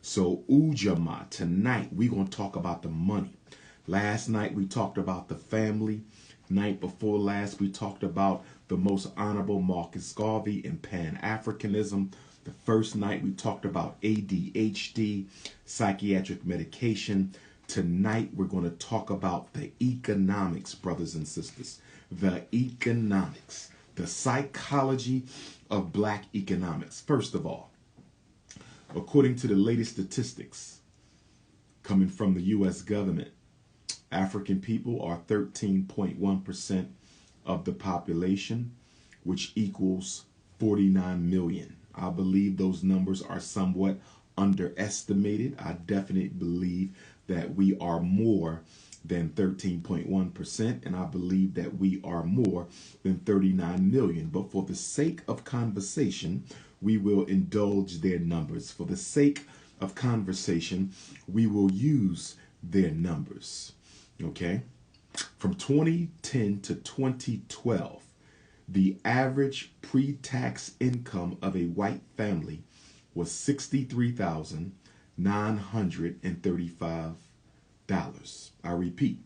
So Ujama, tonight we're going to talk about the money. Last night we talked about the family. Night before last we talked about the most honorable Marcus Garvey and Pan-Africanism. The first night we talked about ADHD, psychiatric medication. Tonight we're going to talk about the economics, brothers and sisters. The economics, the psychology of black economics. First of all, according to the latest statistics coming from the U.S. government, African people are 13.1% of the population, which equals 49 million. I believe those numbers are somewhat underestimated. I definitely believe that we are more than 13.1%, and I believe that we are more than 39 million. But for the sake of conversation, we will indulge their numbers. For the sake of conversation, we will use their numbers. Okay? From 2010 to 2012, the average pre-tax income of a white family was $63,935. I repeat,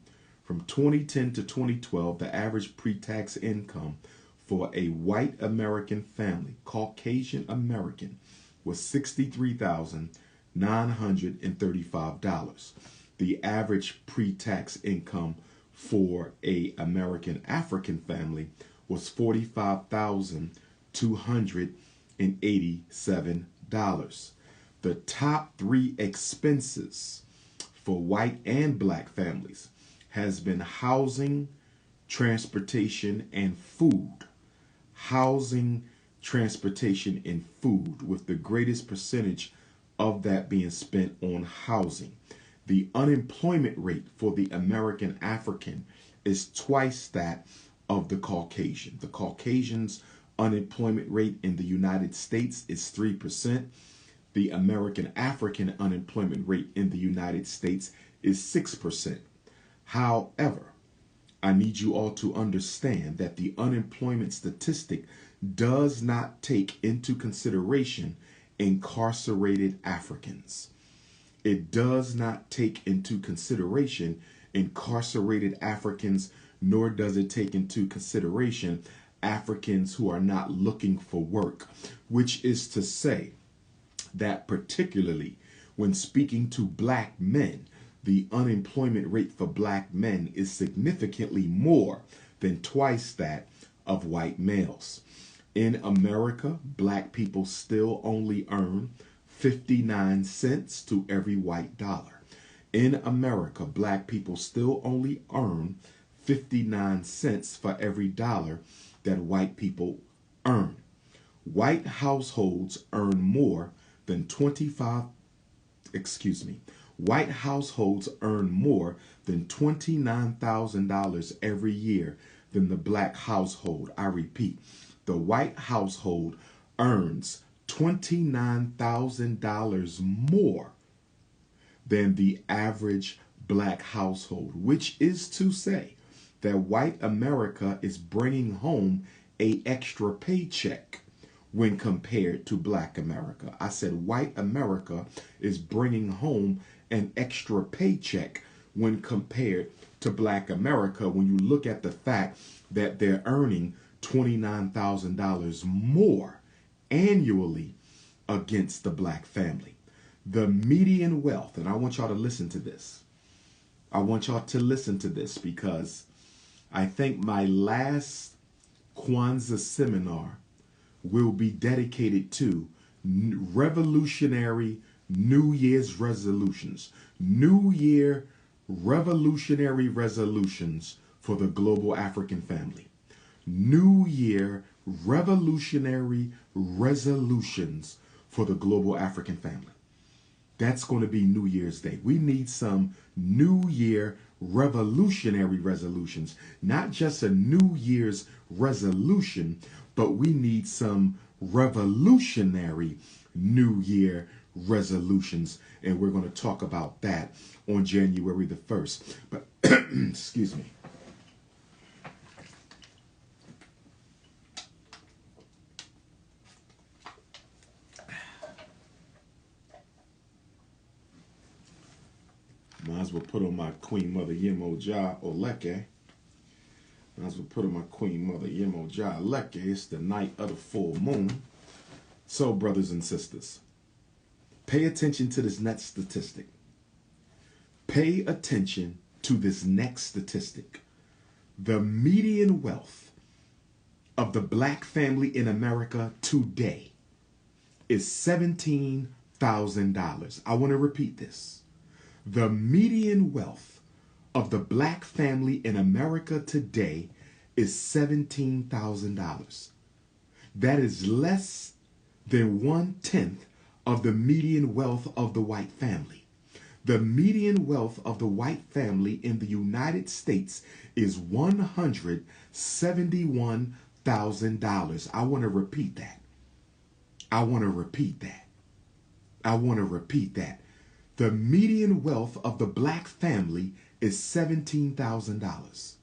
from 2010 to 2012, the average pre-tax income for a white American family, Caucasian American, was $63,935. The average pre-tax income for a American African family was $45,287. The top three expenses for white and black families has been housing, transportation, and food. Housing, transportation, and food, with the greatest percentage of that being spent on housing. The unemployment rate for the American African is twice that of the Caucasian. The Caucasian's unemployment rate in the United States is 3%. The American African unemployment rate in the United States is 6%. However, I need you all to understand that the unemployment statistic does not take into consideration incarcerated Africans. It does not take into consideration incarcerated Africans, nor does it take into consideration Africans who are not looking for work, which is to say that particularly when speaking to black men, the unemployment rate for black men is significantly more than twice that of white males. In America, black people still only earn 59 cents to every white dollar. In America, black people still only earn 59 cents for every dollar that white people earn. White households earn more than white households earn more than $29,000 every year than the black household. I repeat, the white household earns $29,000 more than the average black household, which is to say that white America is bringing home an extra paycheck when compared to black America. I said white America is bringing home an extra paycheck when compared to black America, when you look at the fact that they're earning $29,000 more annually against the black family. The median wealth, and I want y'all to listen to this. I want y'all to listen to this because I think my last Kwanzaa seminar will be dedicated to revolutionary New Year's resolutions. New Year revolutionary resolutions for the global African family. New Year revolutionary resolutions for the global African family. That's going to be New Year's Day. We need some New Year revolutionary resolutions. Not just a New Year's resolution, but we need some revolutionary New Year resolutions. And we're going to talk about that on January the 1st. But, excuse me. Might as well put on my Queen Mother Yemoja Oleke. Might as well put on my Queen Mother Yemoja Oleke. It's the night of the full moon. So, brothers and sisters, pay attention to this next statistic. Pay attention to this next statistic. The median wealth of the black family in America today is $17,000. I want to repeat this. The median wealth of the black family in America today is $17,000. That is less than 1/10 of the median wealth of the white family. The median wealth of the white family in the United States is $171,000. I want to repeat that. I want to repeat that. I want to repeat that. The median wealth of the black family is $17,000.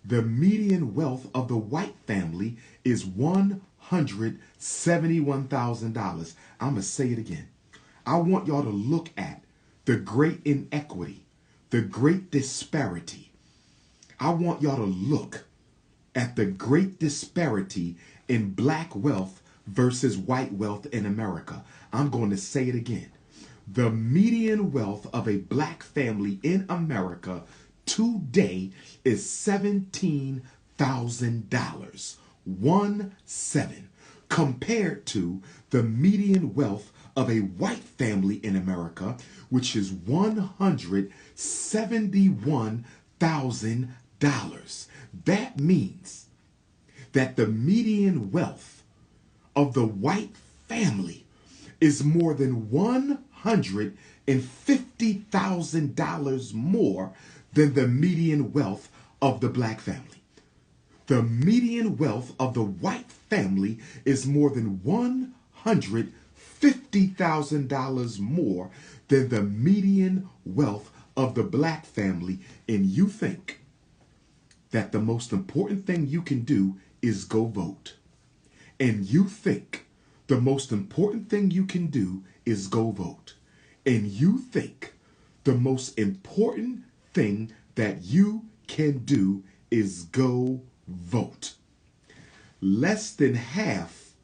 The median wealth of the white family is $171,000. I'm going to say it again. I want y'all to look at the great inequity, the great disparity. I want y'all to look at the great disparity in black wealth versus white wealth in America. I'm going to say it again. The median wealth of a black family in America today is $17,000. 17, compared to the median wealth of a white family in America, which is $171,000. That means that the median wealth of the white family is more than $150,000 more than the median wealth of the black family. The median wealth of the white family is more than $150,000 more than the median wealth of the black family. And you think that the most important thing you can do is go vote. And you think the most important thing you can do is go vote. And you think the most important thing that you can do is go vote. Less than half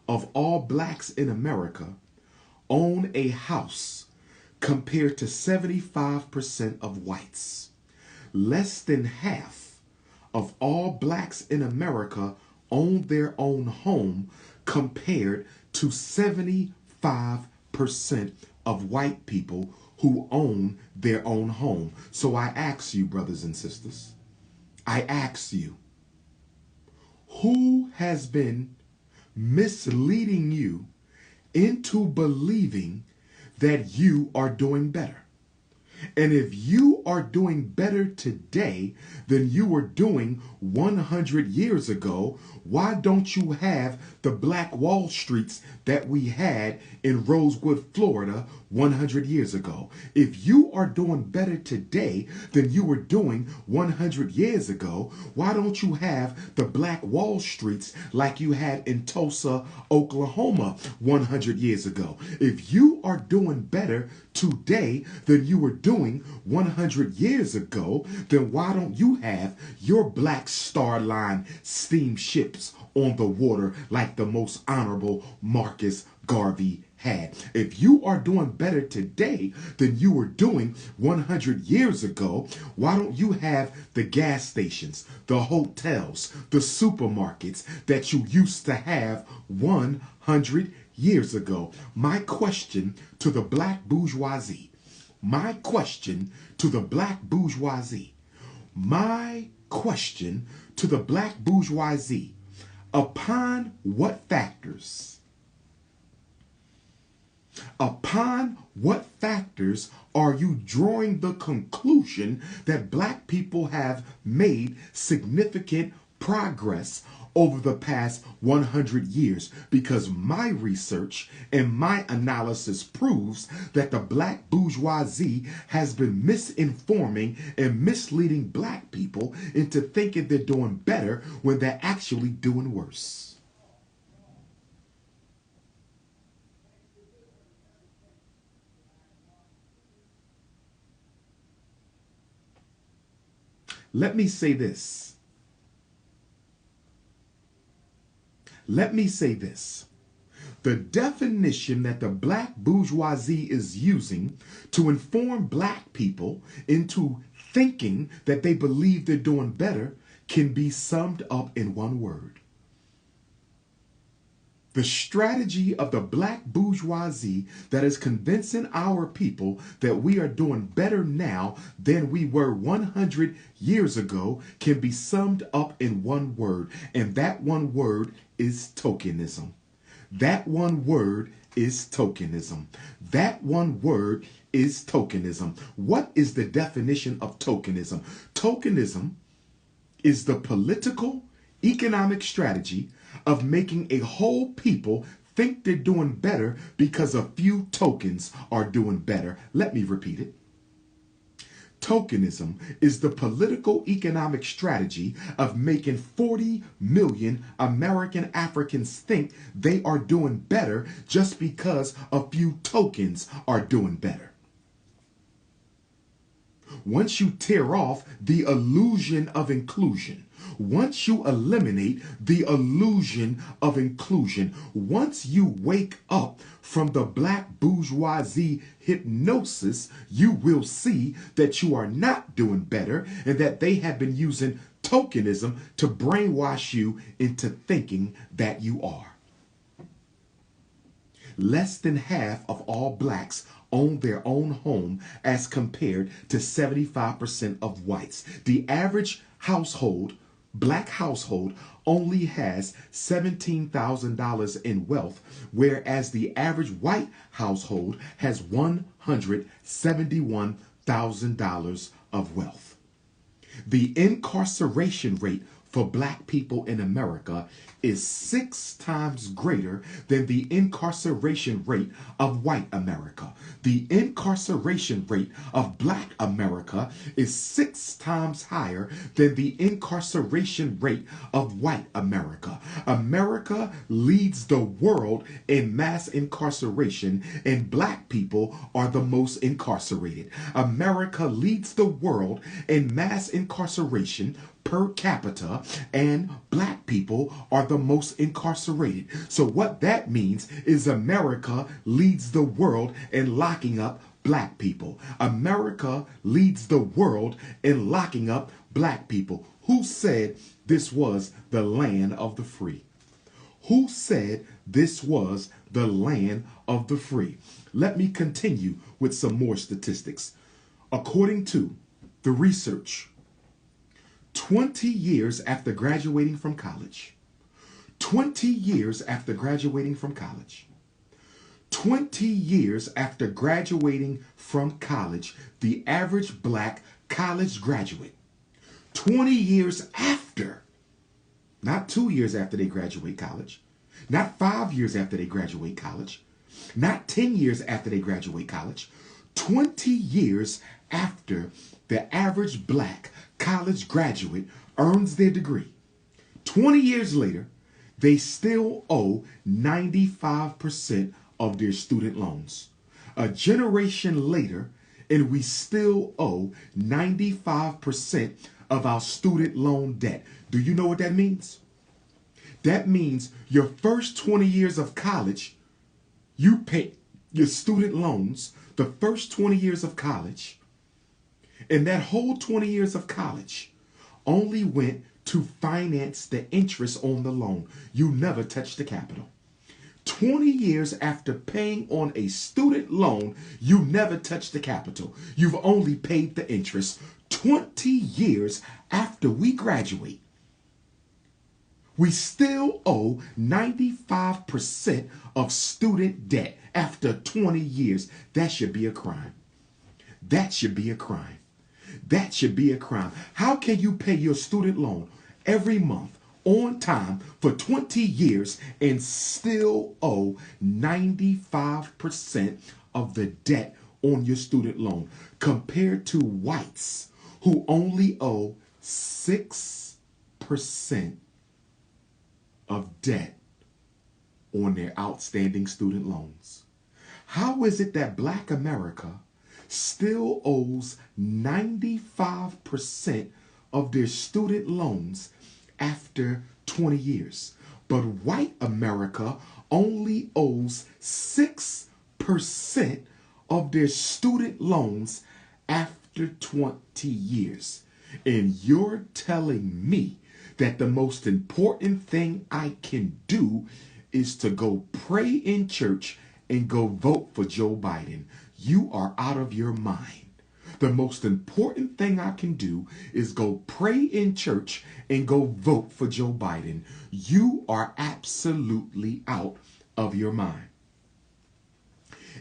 of all blacks in America own a house compared to 75% of whites. Less than half of all blacks in America own their own home compared to 75% of white people who own their own home. So I ask you, brothers and sisters, I ask you, who has been misleading you into believing that you are doing better? And if you are doing better today than you were doing 100 years ago, why don't you have the Black Wall Streets that we had in Rosewood, Florida 100 years ago? If you are doing better today than you were doing 100 years ago, why don't you have the Black Wall Streets like you had in Tulsa, Oklahoma 100 years ago? If you are doing better today than you were doing 100 years ago, then why don't you have your Black Star Line steamships on the water like the most honorable Marcus Garvey had? If you are doing better today than you were doing 100 years ago, why don't you have the gas stations, the hotels, the supermarkets that you used to have 100 years ago? My question to the black bourgeoisie, my question to the black bourgeoisie, my question to the black bourgeoisie, upon what factors are you drawing the conclusion that black people have made significant progress over the past 100 years? Because my research and my analysis proves that the black bourgeoisie has been misinforming and misleading black people into thinking they're doing better when they're actually doing worse. Let me say this. Let me say this. The definition that the black bourgeoisie is using to inform black people into thinking that they believe they're doing better can be summed up in one word. The strategy of the black bourgeoisie that is convincing our people that we are doing better now than we were 100 years ago can be summed up in one word, and that one word is tokenism. That one word is tokenism. That one word is tokenism. What is the definition of tokenism? Tokenism is the political, economic strategy of making a whole people think they're doing better because a few tokens are doing better. Let me repeat it. Tokenism is the political economic strategy of making 40 million American Africans think they are doing better just because a few tokens are doing better. Once you tear off the illusion of inclusion, once you eliminate the illusion of inclusion, once you wake up from the black bourgeoisie hypnosis, you will see that you are not doing better and that they have been using tokenism to brainwash you into thinking that you are. Less than half of all blacks own their own home as compared to 75% of whites. The average household, black household, only has $17,000 in wealth, whereas the average white household has $171,000 of wealth. The incarceration rate for black people in America is 6 times greater than the incarceration rate of white America. The incarceration rate of black America is 6 times higher than the incarceration rate of white America. America leads the world in mass incarceration, and black people are the most incarcerated. America leads the world in mass incarceration per capita, and black people are the most incarcerated. So what that means is America leads the world in locking up black people. America leads the world in locking up black people. Who said this was the land of the free? Who said this was the land of the free? Let me continue with some more statistics. According to the research, 20 years after graduating from college, 20 years after graduating from college, 20 years after graduating from college, the average black college graduate, 20 years after, not 2 years after they graduate college, not 5 years after they graduate college, not 10 years after they graduate college, 20 years after the average black college graduate earns their degree, 20 years later, they still owe 95% of their student loans. A generation later, and we still owe 95% of our student loan debt. Do you know what that means? That means your first 20 years of college, you pay your student loans, the first 20 years of college, and that whole 20 years of college only went to finance the interest on the loan. You never touched the capital. 20 years after paying on a student loan, you never touched the capital. You've only paid the interest. 20 years after we graduate, we still owe 95% of student debt after 20 years. That should be a crime. That should be a crime. That should be a crime. How can you pay your student loan every month on time for 20 years and still owe 95% of the debt on your student loan compared to whites who only owe 6% of debt on their outstanding student loans? How is it that black America still owes 95% of their student loans after 20 years. But white America only owes 6% of their student loans after 20 years. And you're telling me that the most important thing I can do is to go pray in church and go vote for Joe Biden. You are out of your mind. The most important thing I can do is go pray in church and go vote for Joe Biden. You are absolutely out of your mind.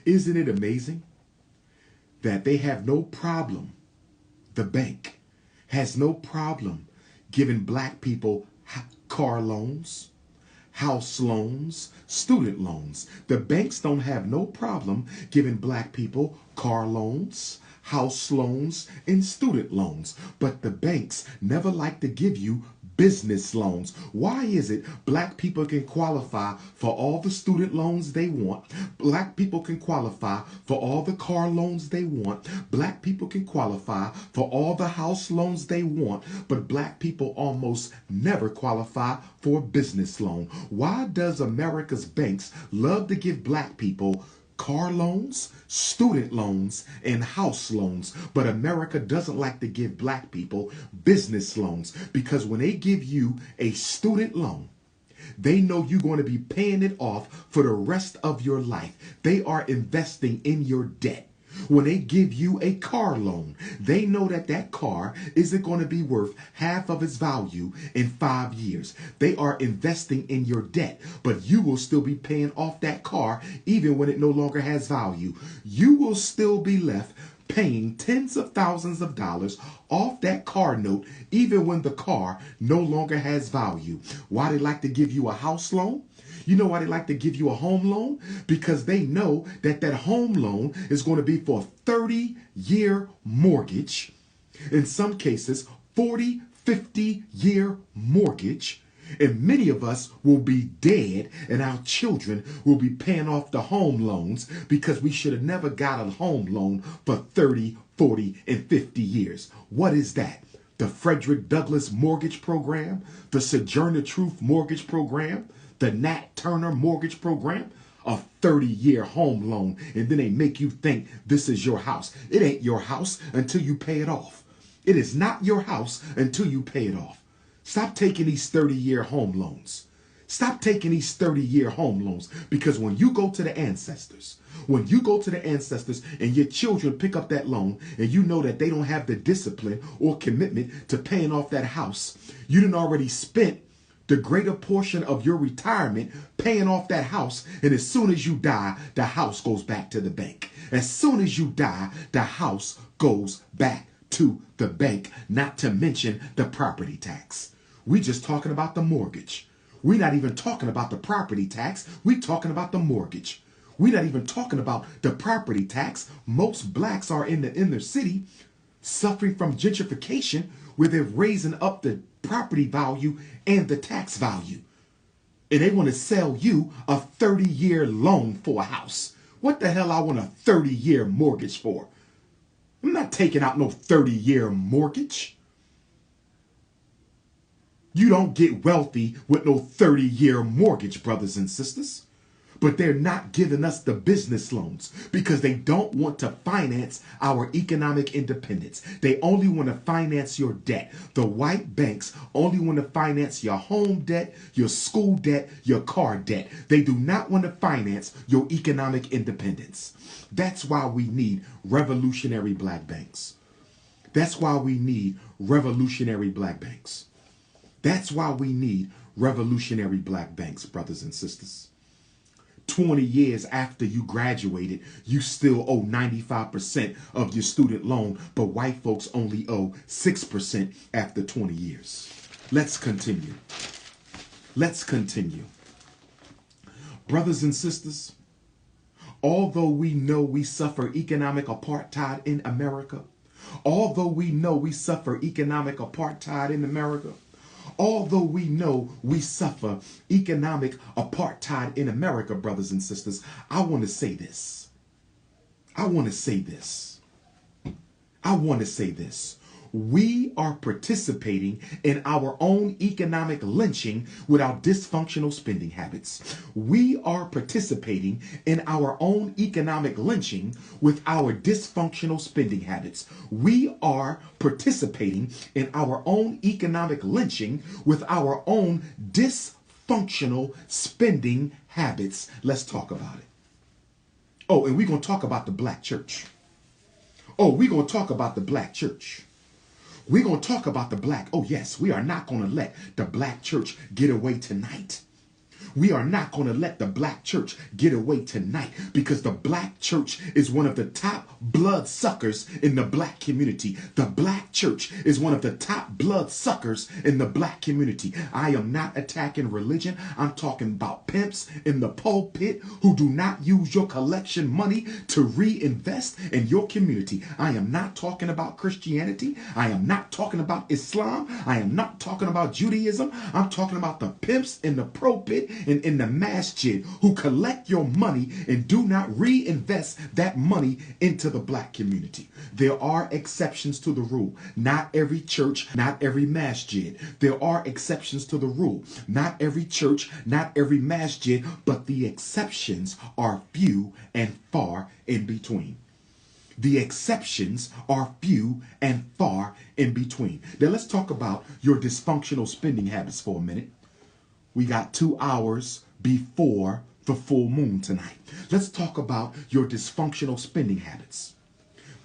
Isn't it amazing that they have no problem, the bank has no problem giving black people car loans, house loans, student loans. The banks don't have no problem giving black people car loans, house loans, and student loans. But the banks never like to give you business loans. Why is it black people can qualify for all the student loans they want? Black people can qualify for all the car loans they want. Black people can qualify for all the house loans they want. But black people almost never qualify for a business loan. Why does America's banks love to give black people car loans, student loans, and house loans, but America doesn't like to give black people business loans? Because when they give you a student loan, they know you're going to be paying it off for the rest of your life. They are investing in your debt. When they give you a car loan, they know that that car isn't going to be worth half of its value in 5 years. They are investing in your debt, but you will still be paying off that car even when it no longer has value. You will still be left paying tens of thousands of dollars off that car note even when the car no longer has value. Why they like to give you a house loan? You know why they like to give you a home loan? Because they know that that home loan is going to be for a 30-year mortgage. In some cases, 40, 50-year mortgage. And many of us will be dead and our children will be paying off the home loans because we should have never got a home loan for 30, 40, and 50 years. What is that? The Frederick Douglass Mortgage Program, the Sojourner Truth Mortgage Program, the Nat Turner Mortgage Program, a 30-year home loan, and then they make you think this is your house. It ain't your house until you pay it off. It is not your house until you pay it off. Stop taking these 30-year home loans. Stop taking these 30-year home loans, because when you go to the ancestors, and your children pick up that loan and you know that they don't have the discipline or commitment to paying off that house, you done already spent the greater portion of your retirement paying off that house, and as soon as you die, the house goes back to the bank. As soon as you die, the house goes back to the bank, not to mention the property tax. We just talking about the mortgage. We're not even talking about the property tax. We're talking about the mortgage. We're not even talking about the property tax. Most blacks are in the inner city suffering from gentrification, where they're raising up the property value and the tax value. And they want to sell you a 30-year loan for a house. What the hell I want a 30-year mortgage for? I'm not taking out no 30-year mortgage. You don't get wealthy with no 30-year mortgage, brothers and sisters. But they're not giving us the business loans because they don't want to finance our economic independence. They only want to finance your debt. The white banks only want to finance your home debt, your school debt, your car debt. They do not want to finance your economic independence. That's why we need revolutionary black banks. That's why we need revolutionary black banks. That's why we need revolutionary black banks, brothers and sisters. 20 years after you graduated, you still owe 95% of your student loan, but white folks only owe 6% after 20 years. Let's continue. Let's continue. Brothers and sisters, although we know we suffer economic apartheid in America, although we know we suffer economic apartheid in America, although we know we suffer economic apartheid in America, brothers and sisters, I want to say this. I want to say this. We are participating in our own economic lynching with our dysfunctional spending habits. We are participating in our own economic lynching with our dysfunctional spending habits. We are participating in our own economic lynching with our own dysfunctional spending habits. Let's talk about it. Oh, and we're going to talk about the black church. Oh, we're going to talk about the black church. We're going to talk about the black. Oh, yes, we are not going to let the black church get away tonight. We are not going to let the black church get away tonight, because the black church is one of the top blood suckers in the black community. The black church is one of the top blood suckers in the black community. I am not attacking religion. I'm talking about pimps in the pulpit who do not use your collection money to reinvest in your community. I am not talking about Christianity. I am not talking about Islam. I am not talking about Judaism. I'm talking about the pimps in the pulpit and in the masjid who collect your money and do not reinvest that money into the black community. There are exceptions to the rule. Not every church, not every masjid. There are exceptions to the rule. Not every church, not every masjid, but the exceptions are few and far in between. The exceptions are few and far in between. Now let's talk about your dysfunctional spending habits for a minute. We got 2 hours before the full moon tonight. Let's talk about your dysfunctional spending habits.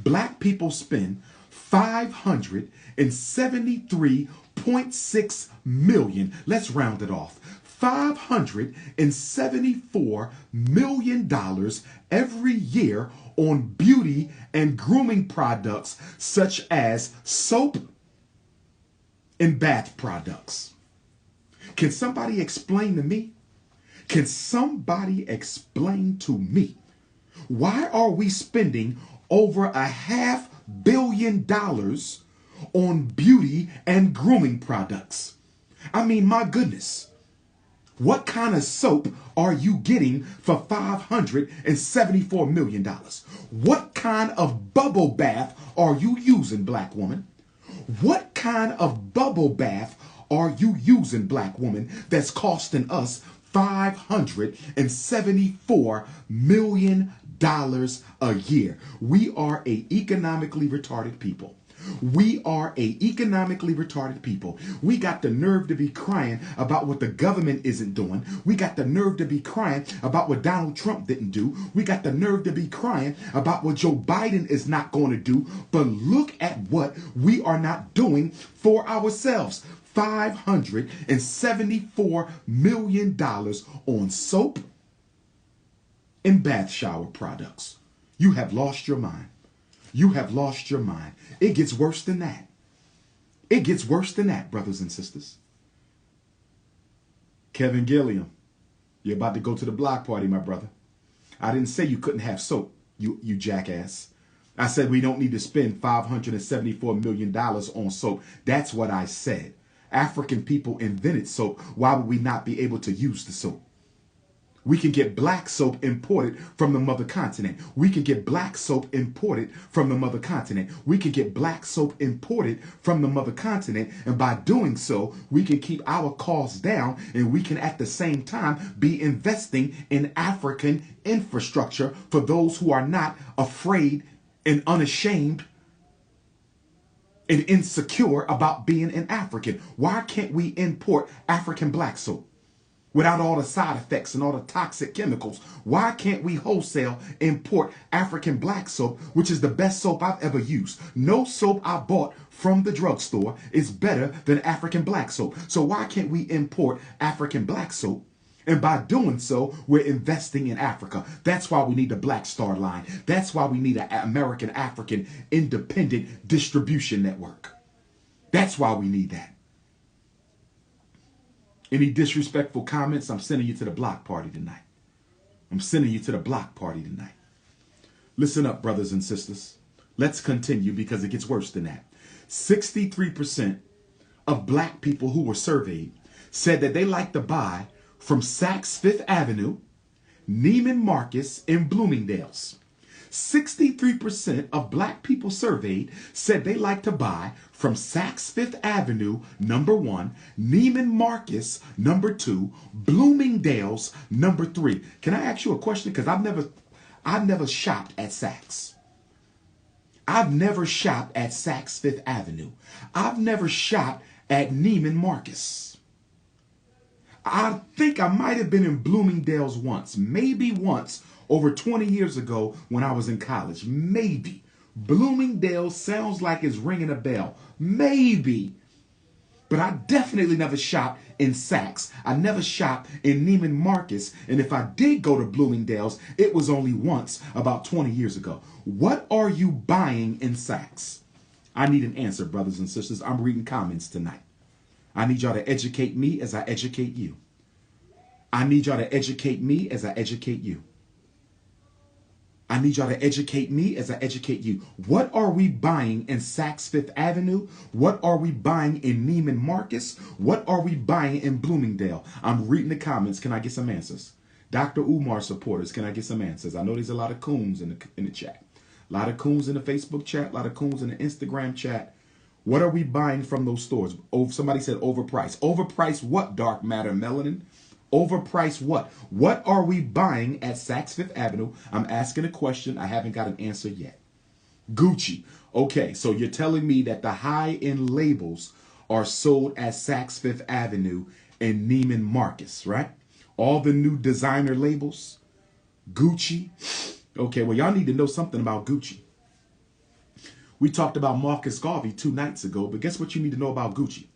Black people spend $573.6 million. Let's round it off. $574 million every year on beauty and grooming products such as soap and bath products. Can somebody explain to me? Can somebody explain to me why are we spending over $500 million on beauty and grooming products? I mean, my goodness. What kind of soap are you getting for $574 million? What kind of bubble bath are you using, black woman? What kind of bubble bath are you using, black woman, that's costing us $574 million a year? We are a economically retarded people. We are a economically retarded people. We got the nerve to be crying about what the government isn't doing. We got the nerve to be crying about what Donald Trump didn't do. We got the nerve to be crying about what Joe Biden is not going to do. But look at what we are not doing for ourselves. $574 million on soap and bath shower products. You have lost your mind. You have lost your mind. It gets worse than that. It gets worse than that, brothers and sisters. Kevin Gilliam, you're about to go to the block party, my brother. I didn't say you couldn't have soap, you jackass. I said we don't need to spend $574 million on soap. That's what I said. African people invented soap. Why would we not be able to use the soap? We can get black soap imported from the mother continent. We can get black soap imported from the mother continent. We can get black soap imported from the mother continent. And by doing so, we can keep our costs down, and we can at the same time be investing in African infrastructure for those who are not afraid and unashamed and insecure about being an African. Why can't we import African black soap without all the side effects and all the toxic chemicals? Why can't we wholesale import African black soap, which is the best soap I've ever used? No soap I bought from the drugstore is better than African black soap. So why can't we import African black soap? And by doing so, we're investing in Africa. That's why we need the Black Star Line. That's why we need an American African independent distribution network. That's why we need that. Any disrespectful comments, I'm sending you to the block party tonight. I'm sending you to the block party tonight. Listen up, brothers and sisters. Let's continue, because it gets worse than that. 63% of black people who were surveyed said that they like to buy from Saks Fifth Avenue, Neiman Marcus, and Bloomingdale's. 63% of black people surveyed said they like to buy from Saks Fifth Avenue, number 1, Neiman Marcus, number 2, Bloomingdale's, number 3. Can I ask you a question? Because I've never shopped at Saks. I've never shopped at Saks Fifth Avenue. I've never shopped at Neiman Marcus. I think I might have been in Bloomingdale's once, maybe once over 20 years ago when I was in college. Maybe. Bloomingdale's sounds like it's ringing a bell. Maybe. But I definitely never shopped in Saks. I never shopped in Neiman Marcus. And if I did go to Bloomingdale's, it was only once about 20 years ago. What are you buying in Saks? I need an answer, brothers and sisters. I'm reading comments tonight. I need y'all to educate me as I educate you. I need y'all to educate me as I educate you. I need y'all to educate me as I educate you. What are we buying in Saks Fifth Avenue? What are we buying in Neiman Marcus? What are we buying in Bloomingdale? I'm reading the comments. Can I get some answers? Dr. Umar supporters, can I get some answers? I know there's a lot of coons in the chat. A lot of coons in the Facebook chat. A lot of coons in the Instagram chat. What are we buying from those stores? Oh, somebody said overpriced. Overpriced what, Dark Matter Melanin? Overpriced what? What are we buying at Saks Fifth Avenue? I'm asking a question. I haven't got an answer yet. Gucci. Okay, so you're telling me that the high-end labels are sold at Saks Fifth Avenue and Neiman Marcus, right? All the new designer labels. Gucci. Okay, well, y'all need to know something about Gucci. We talked about Marcus Garvey 2 nights ago, but guess what you need to know about Gucci?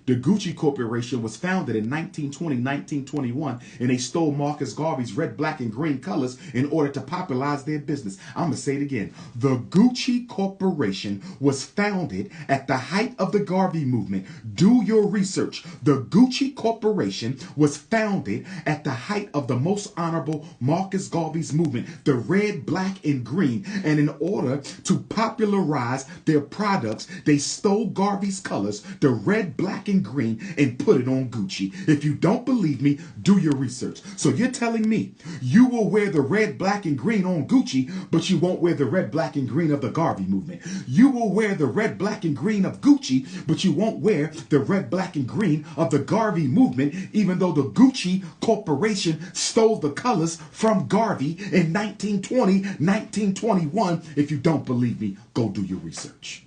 The Gucci Corporation was founded in 1920, 1921, and they stole Marcus Garvey's red, black, and green colors in order to popularize their business. I'm going to say it again. The Gucci Corporation was founded at the height of the Garvey movement. Do your research. The Gucci Corporation was founded at the height of the most honorable Marcus Garvey's movement, the red, black, and green. And in order to popularize their products, they stole Garvey's colors, the red, black, and green, and put it on Gucci. If you don't believe me, do your research. So you're telling me you will wear the red, black, and green on Gucci, but you won't wear the red, black, and green of the Garvey movement. You will wear the red, black, and green of Gucci, but you won't wear the red, black, and green of the Garvey movement, even though the Gucci Corporation stole the colors from Garvey in 1920, 1921. If you don't believe me, go do your research.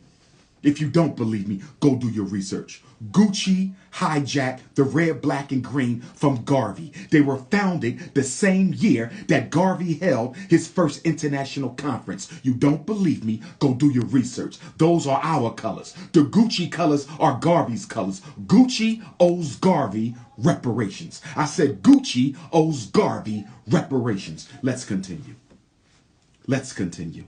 If you don't believe me, go do your research. Gucci hijacked the red, black, and green from Garvey. They were founded the same year that Garvey held his first international conference. You don't believe me? Go do your research. Those are our colors. The Gucci colors are Garvey's colors. Gucci owes Garvey reparations. I said Gucci owes Garvey reparations. Let's continue. Let's continue.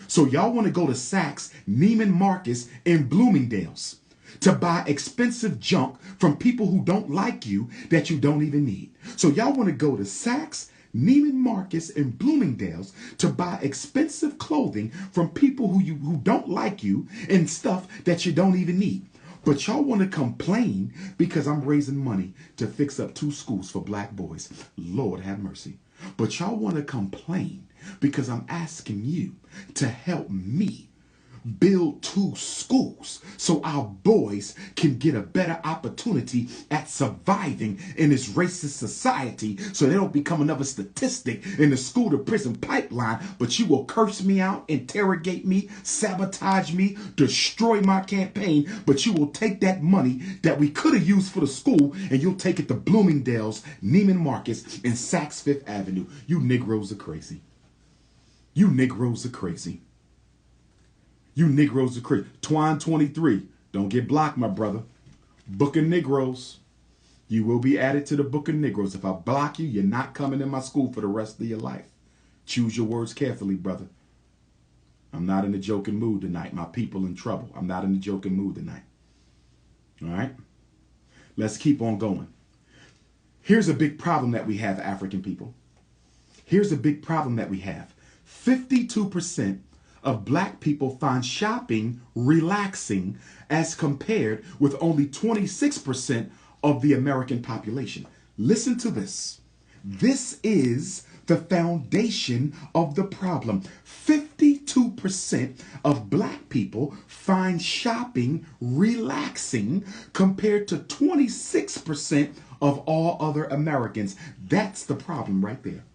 So y'all want to go to Saks, Neiman Marcus, and Bloomingdale's to buy expensive junk from people who don't like you that you don't even need. So y'all want to go to Saks, Neiman Marcus, and Bloomingdale's to buy expensive clothing from people who don't like you and stuff that you don't even need. But y'all want to complain because I'm raising money to fix up 2 schools for black boys. Lord have mercy. But y'all want to complain because I'm asking you to help me build 2 schools so our boys can get a better opportunity at surviving in this racist society, so they don't become another statistic in the school to prison pipeline. But you will curse me out, interrogate me, sabotage me, destroy my campaign, but you will take that money that we could have used for the school and you'll take it to Bloomingdale's, Neiman Marcus, and Saks Fifth Avenue. You Negroes are crazy. You Negroes are crazy. You Negroes are crazy. Twine 23. Don't get blocked, my brother. Book of Negroes. You will be added to the book of Negroes. If I block you, you're not coming in my school for the rest of your life. Choose your words carefully, brother. I'm not in a joking mood tonight. My people in trouble. I'm not in a joking mood tonight. All right? Let's keep on going. Here's a big problem that we have, African people. Here's a big problem that we have. 52% of black people find shopping relaxing as compared with only 26% of the American population. Listen to this. This is the the foundation of the problem. 52% of black people find shopping relaxing compared to 26% of all other Americans. That's the problem right there.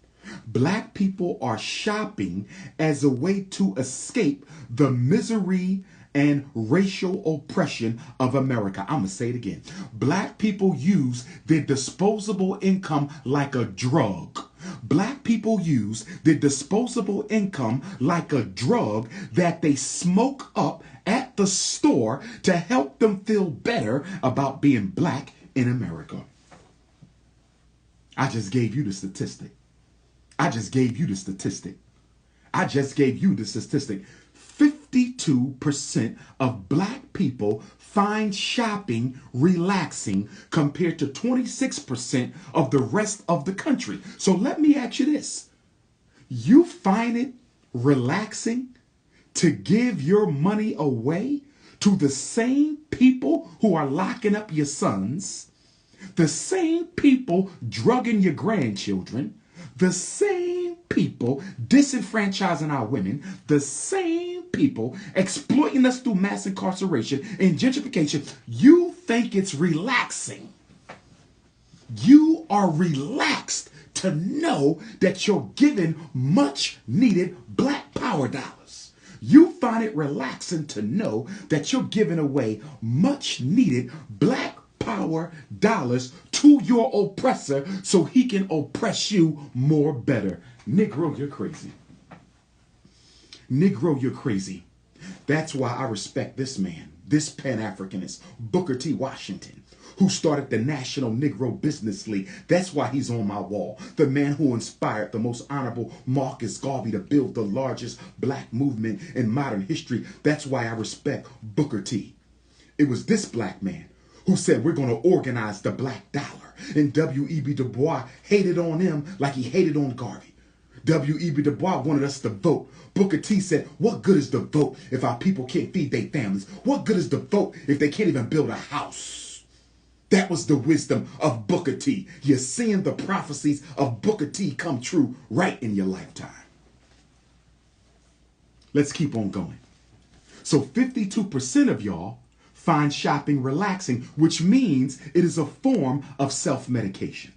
Black people are shopping as a way to escape the misery and racial oppression of America. I'm going to say it again. Black people use their disposable income like a drug. Black people use their disposable income like a drug that they smoke up at the store to help them feel better about being black in America. I just gave you the statistic. I just gave you the statistic. I just gave you the statistic. 52% of black people find shopping relaxing compared to 26% of the rest of the country. So let me ask you this. You find it relaxing to give your money away to the same people who are locking up your sons, the same people drugging your grandchildren, the same people disenfranchising our women, the same people exploiting us through mass incarceration and gentrification. You think it's relaxing. You are relaxed to know that you're giving much needed black power dollars. You find it relaxing to know that you're giving away much needed black power dollars to your oppressor so he can oppress you more better. Negro, you're crazy. Negro, you're crazy. That's why I respect this man, this Pan-Africanist, Booker T. Washington, who started the National Negro Business League. That's why he's on my wall. The man who inspired the most honorable Marcus Garvey to build the largest black movement in modern history. That's why I respect Booker T. It was this black man who said we're going to organize the black dollar. And W.E.B. Du Bois hated on him like he hated on Garvey. W.E.B. Du Bois wanted us to vote. Booker T said, what good is the vote if our people can't feed their families? What good is the vote if they can't even build a house? That was the wisdom of Booker T. You're seeing the prophecies of Booker T come true right in your lifetime. Let's keep on going. So 52% of y'all find shopping relaxing, which means it is a form of self-medication.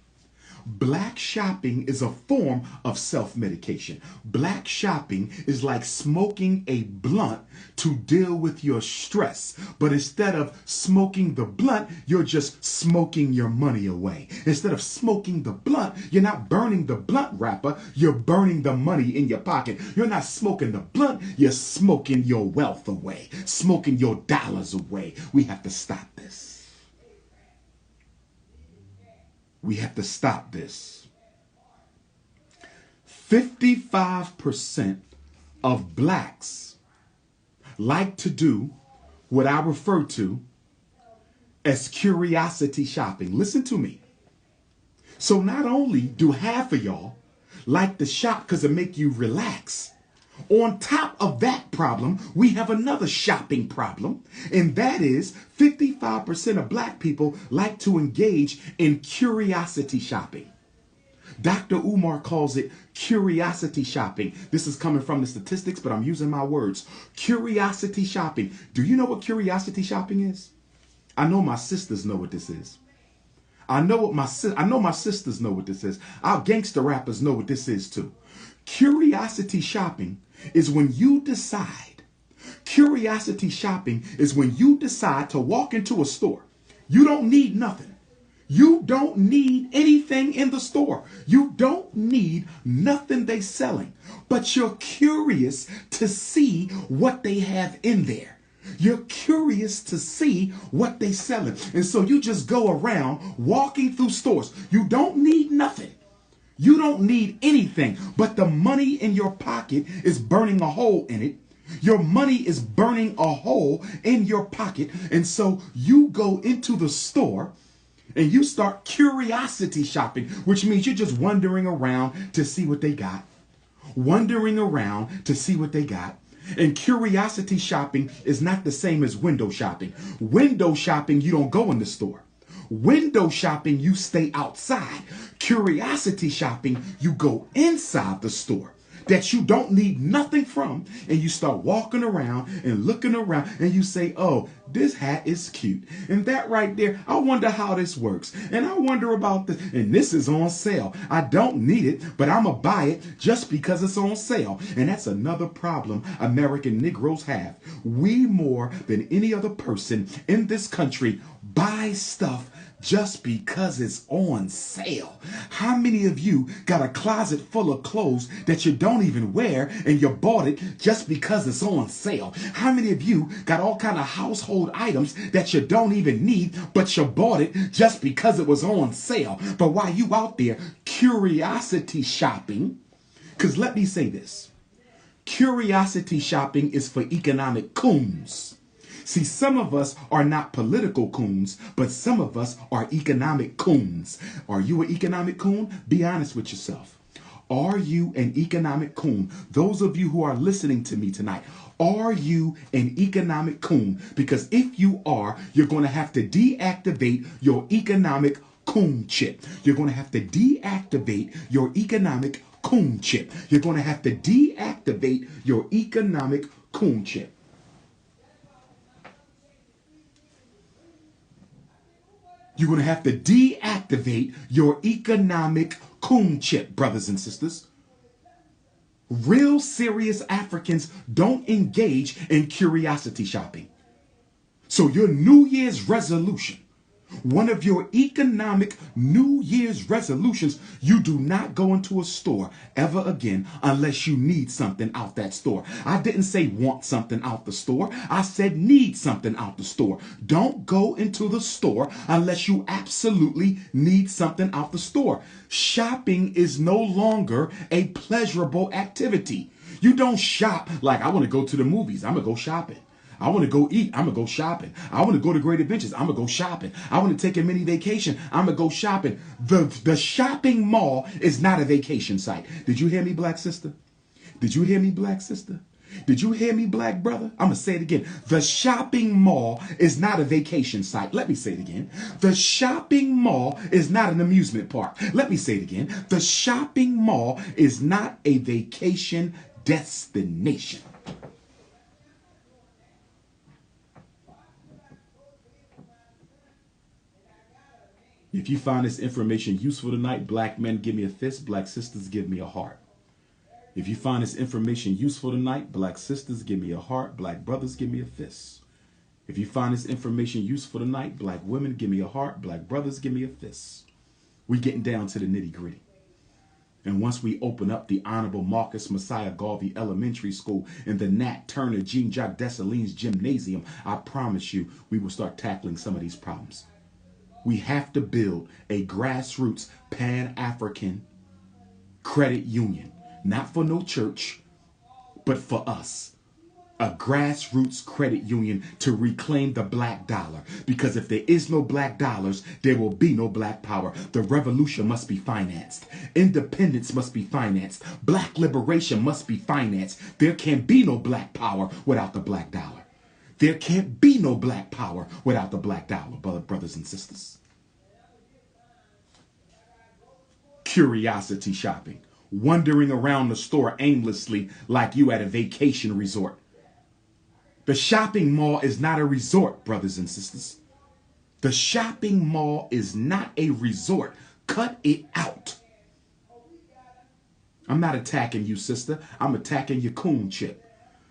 Black shopping is a form of self-medication. Black shopping is like smoking a blunt to deal with your stress. But instead of smoking the blunt, you're just smoking your money away. Instead of smoking the blunt, you're not burning the blunt wrapper, you're burning the money in your pocket. You're not smoking the blunt, you're smoking your wealth away, smoking your dollars away. We have to stop this. We have to stop this. 55% of blacks like to do what I refer to as curiosity shopping. Listen to me. So not only do half of y'all like to shop because it make you relax, on top of that problem, we have another shopping problem, and that is 55% of black people like to engage in curiosity shopping. Dr. Umar calls it curiosity shopping. This is coming from the statistics, but I'm using my words. Curiosity shopping. Do you know what curiosity shopping is? I know my sisters know what this is. I know my sisters know what this is. Our gangster rappers know what this is too. Curiosity shopping is when you decide. Curiosity shopping is when you decide to walk into a store. You don't need nothing. You don't need anything in the store. You don't need nothing they selling. But you're curious to see what they have in there. You're curious to see what they selling. And so you just go around walking through stores. You don't need nothing. You don't need anything, but the money in your pocket is burning a hole in it. Your money is burning a hole in your pocket. And so you go into the store and you start curiosity shopping, which means you're just wandering around to see what they got. Wandering around to see what they got. And curiosity shopping is not the same as window shopping. Window shopping, you don't go in the store. Window shopping, you stay outside. Curiosity shopping, you go inside the store that you don't need nothing from, and you start walking around and looking around, and you say, oh, this hat is cute, and that right there, I wonder how this works, and I wonder about this, and this is on sale. I don't need it, but I'm gonna buy it just because it's on sale. And that's another problem American Negroes have. We, more than any other person in this country, buy stuff just because it's on sale. How many of you got a closet full of clothes that you don't even wear and you bought it just because it's on sale? How many of you got all kind of household items that you don't even need, but you bought it just because it was on sale? But while you out there curiosity shopping, because let me say this, curiosity shopping is for economic coons. See, some of us are not political coons, but some of us are economic coons. Are you an economic coon? Be honest with yourself. Are you an economic coon? Those of you who are listening to me tonight, are you an economic coon? Because if you are, you're going to have to deactivate your economic coon chip. You're going to have to deactivate your economic coon chip. You're going to have to deactivate your economic coon chip. You're going to have to deactivate your economic coon chip, brothers and sisters. Real serious Africans don't engage in curiosity shopping. So your New Year's resolution, one of your economic New Year's resolutions, you do not go into a store ever again unless you need something out that store. I didn't say want something out the store. I said need something out the store. Don't go into the store unless you absolutely need something out the store. Shopping is no longer a pleasurable activity. You don't shop like, I want to go to the movies. I'm going to go shopping. I want to go eat. I'm going to go shopping. I want to go to Great Adventures. I'm going to go shopping. I want to take a mini vacation. I'm going to go shopping. The shopping mall is not a vacation site. Did you hear me, black sister? Did you hear me, black sister? Did you hear me, black brother? I'm going to say it again. The shopping mall is not a vacation site. Let me say it again. The shopping mall is not an amusement park. Let me say it again. The shopping mall is not a vacation destination. If you find this information useful tonight, black men, give me a fist. Black sisters, give me a heart. If you find this information useful tonight, black sisters, give me a heart. Black brothers, give me a fist. If you find this information useful tonight, black women, give me a heart. Black brothers, give me a fist. We getting down to the nitty gritty. And once we open up the Honorable Marcus Messiah Garvey Elementary School in the Nat Turner Jean-Jacques Dessalines Gymnasium, I promise you, we will start tackling some of these problems. We have to build a grassroots Pan-African credit union, not for no church, but for us. A grassroots credit union to reclaim the black dollar. Because if there is no black dollars, there will be no black power. The revolution must be financed. Independence must be financed. Black liberation must be financed. There can be no black power without the black dollar. There can't be no black power without the black dollar, brothers and sisters. Curiosity shopping. Wandering around the store aimlessly like you at a vacation resort. The shopping mall is not a resort, brothers and sisters. The shopping mall is not a resort. Cut it out. I'm not attacking you, sister. I'm attacking your coon chip.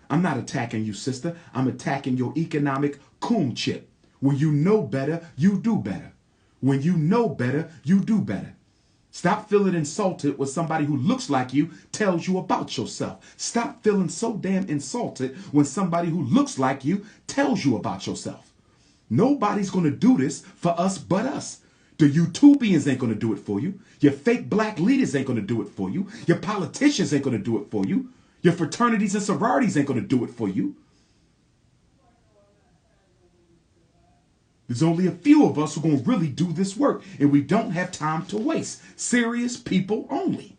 I'm not attacking you, sister. I'm attacking your economic coon chip. When you know better, you do better. When you know better, you do better. Stop feeling insulted when somebody who looks like you tells you about yourself. Stop feeling so damn insulted when somebody who looks like you tells you about yourself. Nobody's going to do this for us but us. The YouTubians ain't going to do it for you. Your fake black leaders ain't going to do it for you. Your politicians ain't going to do it for you. Your fraternities and sororities ain't going to do it for you. There's only a few of us who are going to really do this work, and we don't have time to waste. Serious people only.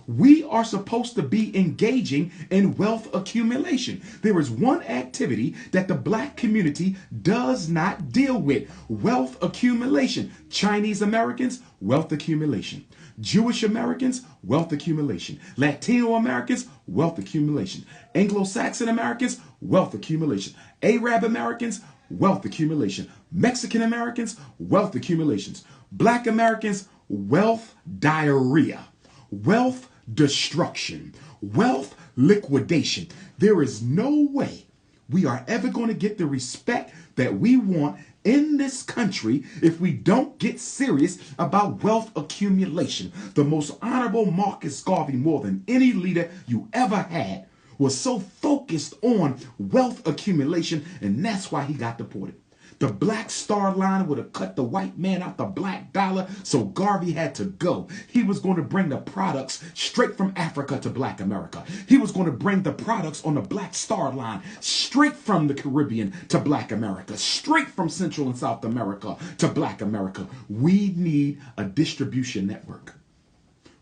We are supposed to be engaging in wealth accumulation. There is one activity that the black community does not deal with: wealth accumulation. Chinese Americans, wealth accumulation. Jewish Americans, wealth accumulation. Latino Americans, wealth accumulation. Anglo-Saxon Americans, wealth accumulation. Arab Americans, wealth accumulation. Mexican Americans, wealth accumulations. Black Americans, wealth diarrhea. Wealth destruction, wealth liquidation. There is no way we are ever going to get the respect that we want in this country if we don't get serious about wealth accumulation. The most honorable Marcus Garvey, more than any leader you ever had, was so focused on wealth accumulation, and that's why he got deported. The Black Star Line would have cut the white man out the black dollar, so Garvey had to go. He was going to bring the products straight from Africa to black America. He was going to bring the products on the Black Star Line straight from the Caribbean to black America, straight from Central and South America to black America. We need a distribution network.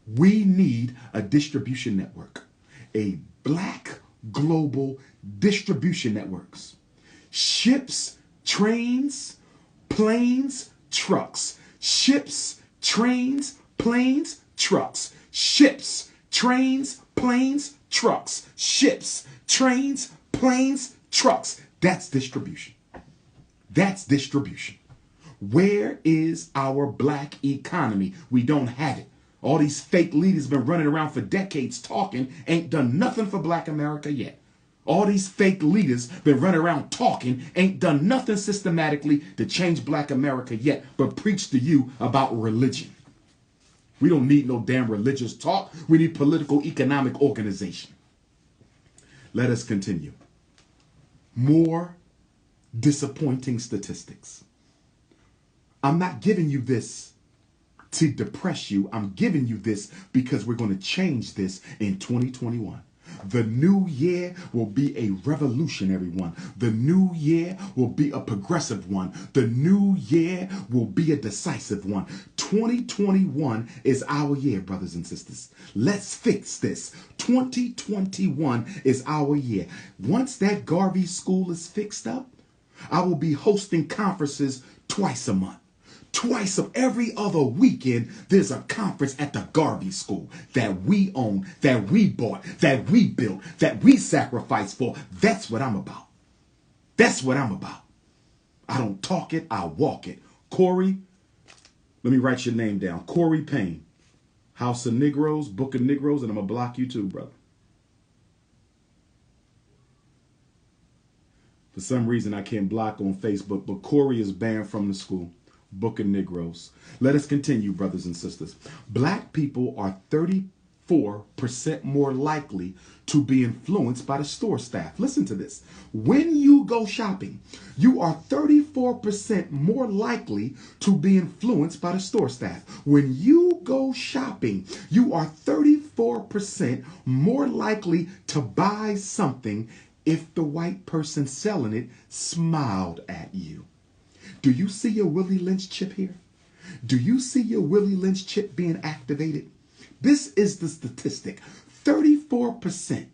We need a distribution network. A black global distribution networks. Ships, trains, planes, trucks. Ships, trains, planes, trucks. Ships, trains, planes, trucks. Ships, trains, planes, trucks. That's distribution. That's distribution. Where is our black economy? We don't have it. All these fake leaders been running around for decades talking, ain't done nothing for black America yet. All these fake leaders been running around talking, ain't done nothing systematically to change black America yet, but preach to you about religion. We don't need no damn religious talk. We need political economic organization. Let us continue. More disappointing statistics. I'm not giving you this to depress you. I'm giving you this because we're going to change this in 2021. The new year will be a revolutionary one. The new year will be a progressive one. The new year will be a decisive one. 2021 is our year, brothers and sisters. Let's fix this. 2021 is our year. Once that Garvey School is fixed up, I will be hosting conferences twice a month. Twice of every other weekend, there's a conference at the Garvey School that we own, that we bought, that we built, that we sacrificed for. That's what I'm about. That's what I'm about. I don't talk it, I walk it. Corey, let me write your name down. Corey Payne, House of Negroes, Book of Negroes, and I'm going to block you too, brother. For some reason, I can't block on Facebook, but Corey is banned from the school. Book of Negroes. Let us continue, brothers and sisters. Black people are 34% more likely to be influenced by the store staff. Listen to this. When you go shopping, you are 34% more likely to be influenced by the store staff. When you go shopping, you are 34% more likely to buy something if the white person selling it smiled at you. Do you see your Willie Lynch chip here? Do you see your Willie Lynch chip being activated? This is the statistic. 34%.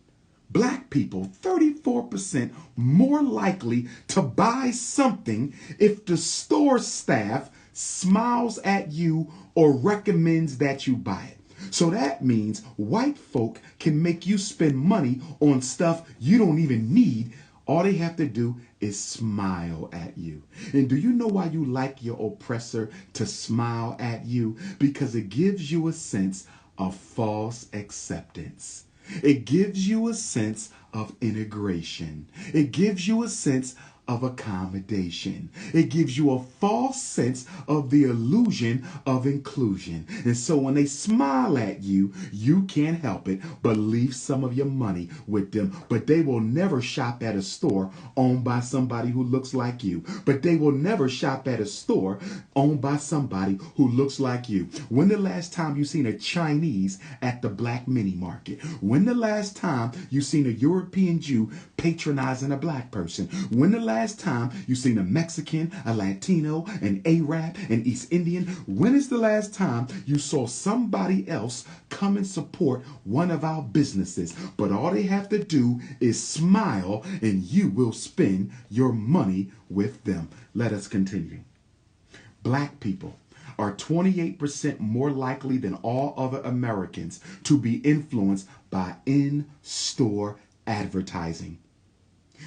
Black people, 34% more likely to buy something if the store staff smiles at you or recommends that you buy it. So that means white folk can make you spend money on stuff you don't even need. All they have to do is smile at you. And do you know why you like your oppressor to smile at you? Because it gives you a sense of false acceptance. It gives you a sense of integration. It gives you a sense of accommodation. It gives you a false sense of the illusion of inclusion. And so when they smile at you, you can't help it but leave some of your money with them. But they will never shop at a store owned by somebody who looks like you. But they will never shop at a store owned by somebody who looks like you. When the last time you seen a Chinese at the black mini market? When the last time you seen a European Jew patronizing a black person? When the last last time you seen a Mexican, a Latino, an Arab, an East Indian? When is the last time you saw somebody else come and support one of our businesses? But all they have to do is smile and you will spend your money with them. Let us continue. Black people are 28% more likely than all other Americans to be influenced by in-store advertising.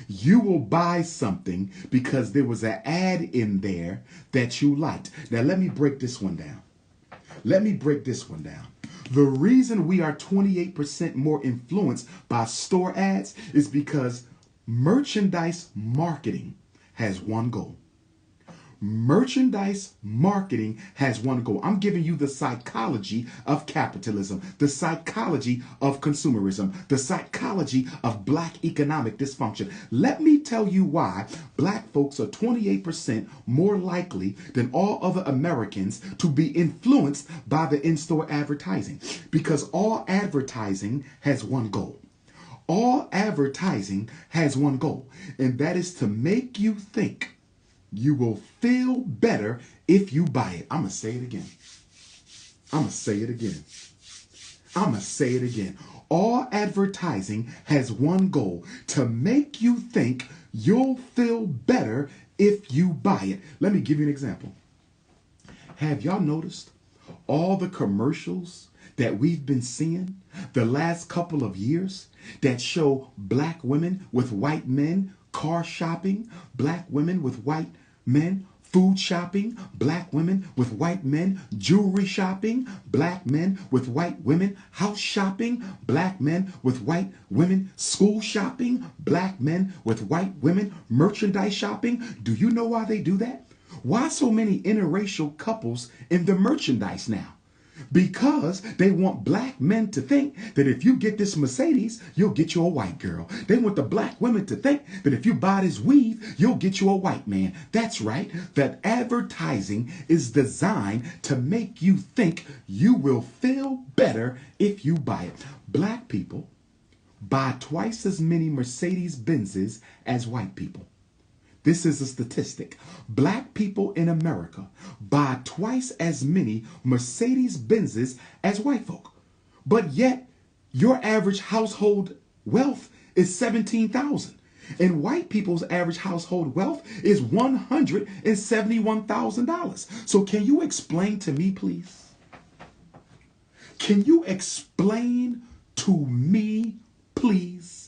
You will buy something because there was an ad in there that you liked. Now, let me break this one down. The reason we are 28% more influenced by store ads is because merchandise marketing has one goal. Merchandise marketing has one goal. I'm giving you the psychology of capitalism, the psychology of consumerism, the psychology of black economic dysfunction. Let me tell you why black folks are 28% more likely than all other Americans to be influenced by the in-store advertising. Because all advertising has one goal. All advertising has one goal, and that is to make you think you will feel better if you buy it. I'm going to say it again. All advertising has one goal: to make you think you'll feel better if you buy it. Let me give you an example. Have y'all noticed all the commercials that we've been seeing the last couple of years that show black women with white men car shopping, black women with white men food shopping, black women with white men jewelry shopping, black men with white women house shopping, black men with white women school shopping, black men with white women merchandise shopping? Do you know why they do that? Why so many interracial couples in the merchandise now? Because they want black men to think that if you get this Mercedes, you'll get you a white girl. They want the black women to think that if you buy this weave, you'll get you a white man. That's right. That advertising is designed to make you think you will feel better if you buy it. Black people buy twice as many Mercedes Benzes as white people. This is a statistic. Black people in America buy twice as many Mercedes Benzes as white folk. But yet, your average household wealth is $17,000. And white people's average household wealth is $171,000. So can you explain to me, please? Can you explain to me, please,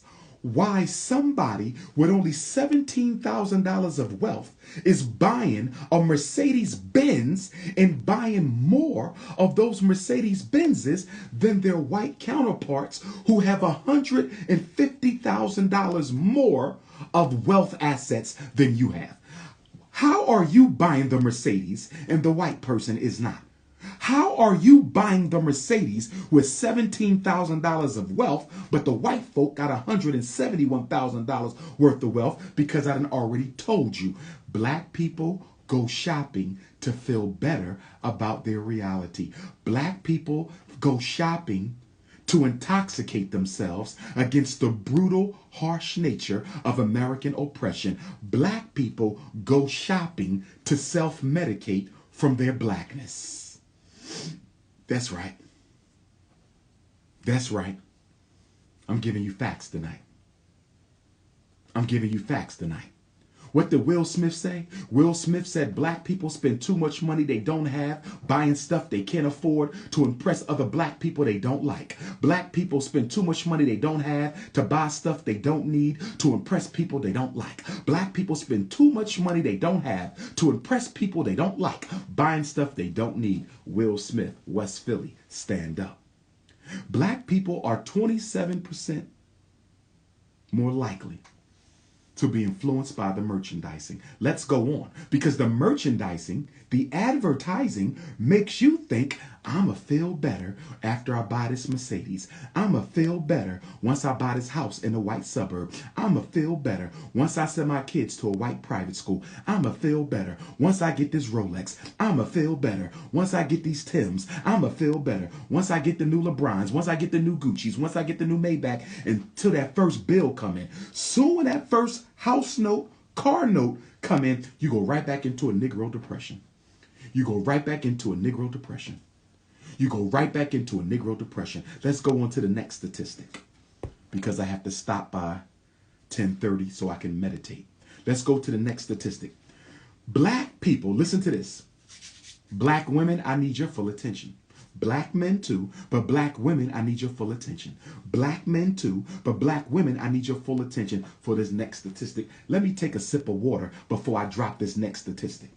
why somebody with only $17,000 of wealth is buying a Mercedes Benz and buying more of those Mercedes Benzes than their white counterparts who have $150,000 more of wealth assets than you have? How are you buying the Mercedes and the white person is not? How are you buying the Mercedes with $17,000 of wealth, but the white folk got $171,000 worth of wealth? Because I done already told you, black people go shopping to feel better about their reality. Black people go shopping to intoxicate themselves against the brutal, harsh nature of American oppression. Black people go shopping to self-medicate from their blackness. That's right. That's right. I'm giving you facts tonight. What did Will Smith say? Will Smith said black people spend too much money they don't have buying stuff they can't afford to impress other black people they don't like. Black people spend too much money they don't have to buy stuff they don't need to impress people they don't like. Black people spend too much money they don't have to impress people they don't like, buying stuff they don't need. Will Smith, West Philly, stand up. Black people are 27% more likely to be influenced by the merchandising. Let's go on. Because the merchandising, the advertising makes you think, I'ma feel better after I buy this Mercedes. I'ma feel better once I buy this house in a white suburb. I'ma feel better once I send my kids to a white private school. I'ma feel better once I get this Rolex. I'ma feel better once I get these Timbs. I'ma feel better once I get the new LeBrons, once I get the new Gucci's, once I get the new Maybach, until that first bill come in. Soon that first house note car note come in, you go right back into a Negro depression. You go right back into a Negro depression. You go right back into a Negro depression. Let's go on to the next statistic because I have to stop by 10:30 so I can meditate. Let's go to the next statistic. Black people, listen to this. Black women, I need your full attention. Black men too, but black women, I need your full attention. Black men too, but black women, I need your full attention for this next statistic. Let me take a sip of water before I drop this next statistic.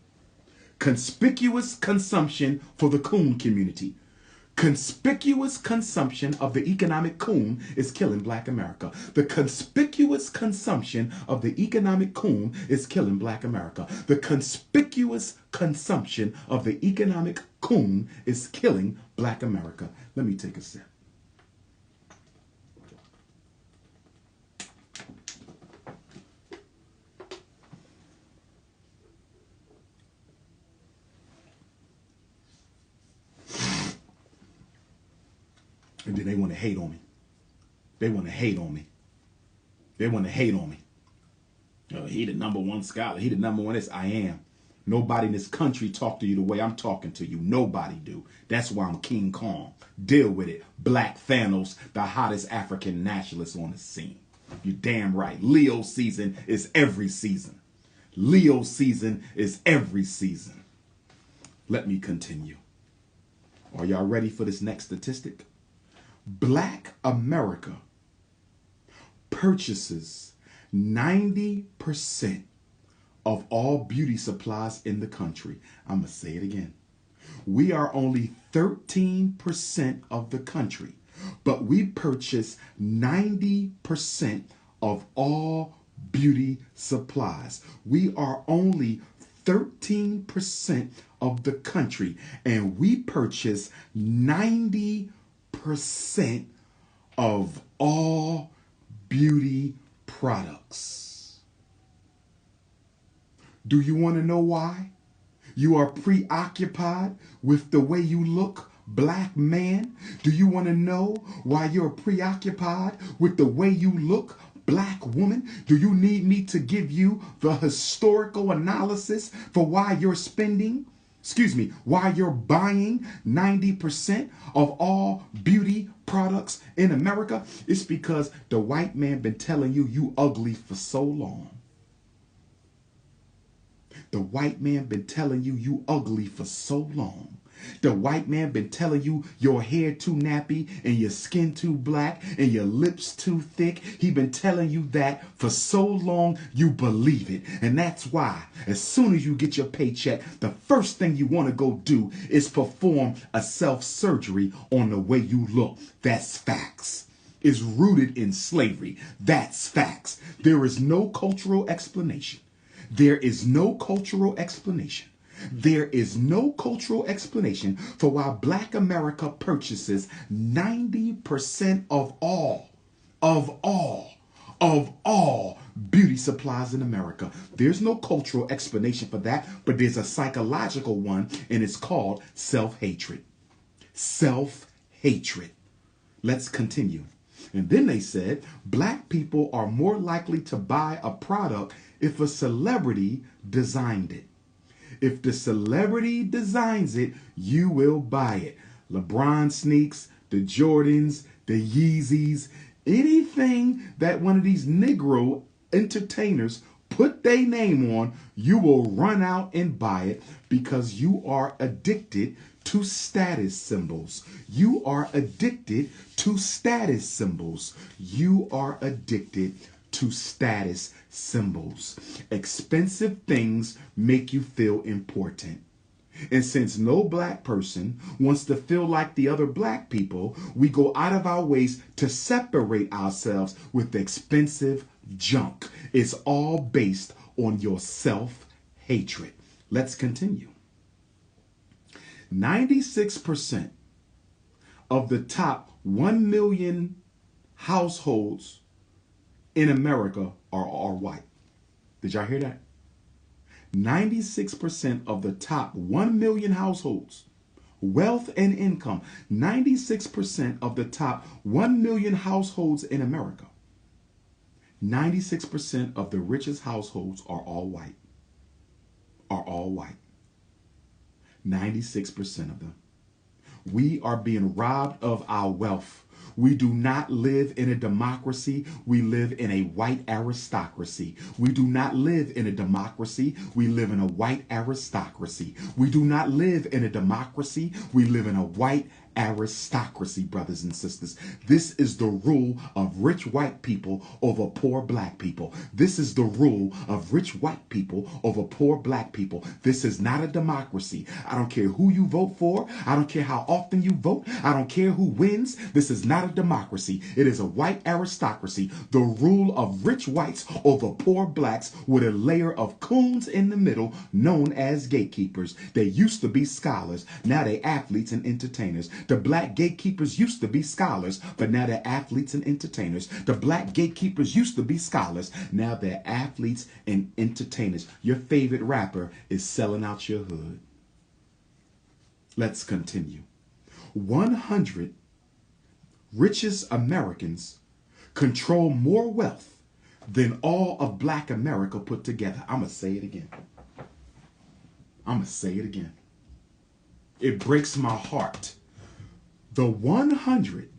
Conspicuous consumption for the coon community. Conspicuous consumption of the economic coon is killing Black America. The conspicuous consumption of the economic coon is killing Black America. The conspicuous consumption of the economic coon is killing Black America. Let me take a sip. And then they want to hate on me. They want to hate on me. They want to hate on me. He the number one scholar. He the number one this. I am. Nobody in this country talk to you the way I'm talking to you. Nobody do. That's why I'm King Kong. Deal with it. Black Thanos, the hottest African nationalist on the scene. You're damn right. Leo season is every season. Leo season is every season. Let me continue. Are y'all ready for this next statistic? Black America purchases 90% of all beauty supplies in the country. I'm going to say it again. We are only 13% of the country, but we purchase 90% of all beauty supplies. We are only 13% of the country, and we purchase 90% of all beauty products. Do you want to know why? You are preoccupied with the way you look, black man. Do you want to know why you're preoccupied with the way you look, black woman? Do you need me to give you the historical analysis for why you're why you're buying 90% of all beauty products in America? It's because the white man been telling you you ugly for so long. The white man been telling you you ugly for so long. The white man been telling you your hair too nappy and your skin too black and your lips too thick. He been telling you that for so long you believe it. And that's why as soon as you get your paycheck, the first thing you want to go do is perform a self-surgery on the way you look. That's facts. It's rooted in slavery. That's facts. There is no cultural explanation. There is no cultural explanation. There is no cultural explanation for why Black America purchases 90% of all beauty supplies in America. There's no cultural explanation for that, but there's a psychological one, and it's called self-hatred. Self-hatred. Let's continue. And then they said, black people are more likely to buy a product if a celebrity designed it. If the celebrity designs it, you will buy it. LeBron sneaks, the Jordans, the Yeezys, anything that one of these Negro entertainers put their name on, you will run out and buy it because you are addicted to status symbols. You are addicted to status symbols. You are addicted to status symbols. Expensive things make you feel important. And since no black person wants to feel like the other black people, we go out of our ways to separate ourselves with expensive junk. It's all based on your self-hatred. Let's continue. 96% of the top 1 million households in America are white. Did y'all hear that? 96% of the top 1 million households, wealth and income, 96% of the top 1 million households in America, 96% of the richest households are all white. Are all white. 96% of them. We are being robbed of our wealth. We do not live in a democracy. We live in a white aristocracy. We do not live in a democracy. We live in a white aristocracy. We do not live in a democracy. We live in a white aristocracy, brothers and sisters. This is the rule of rich white people over poor black people. This is the rule of rich white people over poor black people. This is not a democracy. I don't care who you vote for. I don't care how often you vote. I don't care who wins. This is not a democracy. It is a white aristocracy. The rule of rich whites over poor blacks with a layer of coons in the middle known as gatekeepers. They used to be scholars. Now they athletes and entertainers. The black gatekeepers used to be scholars, but now they're athletes and entertainers. The black gatekeepers used to be scholars. Now they're athletes and entertainers. Your favorite rapper is selling out your hood. Let's continue. 100 richest Americans control more wealth than all of black America put together. I'm going to say it again. I'm going to say it again. It breaks my heart. The 100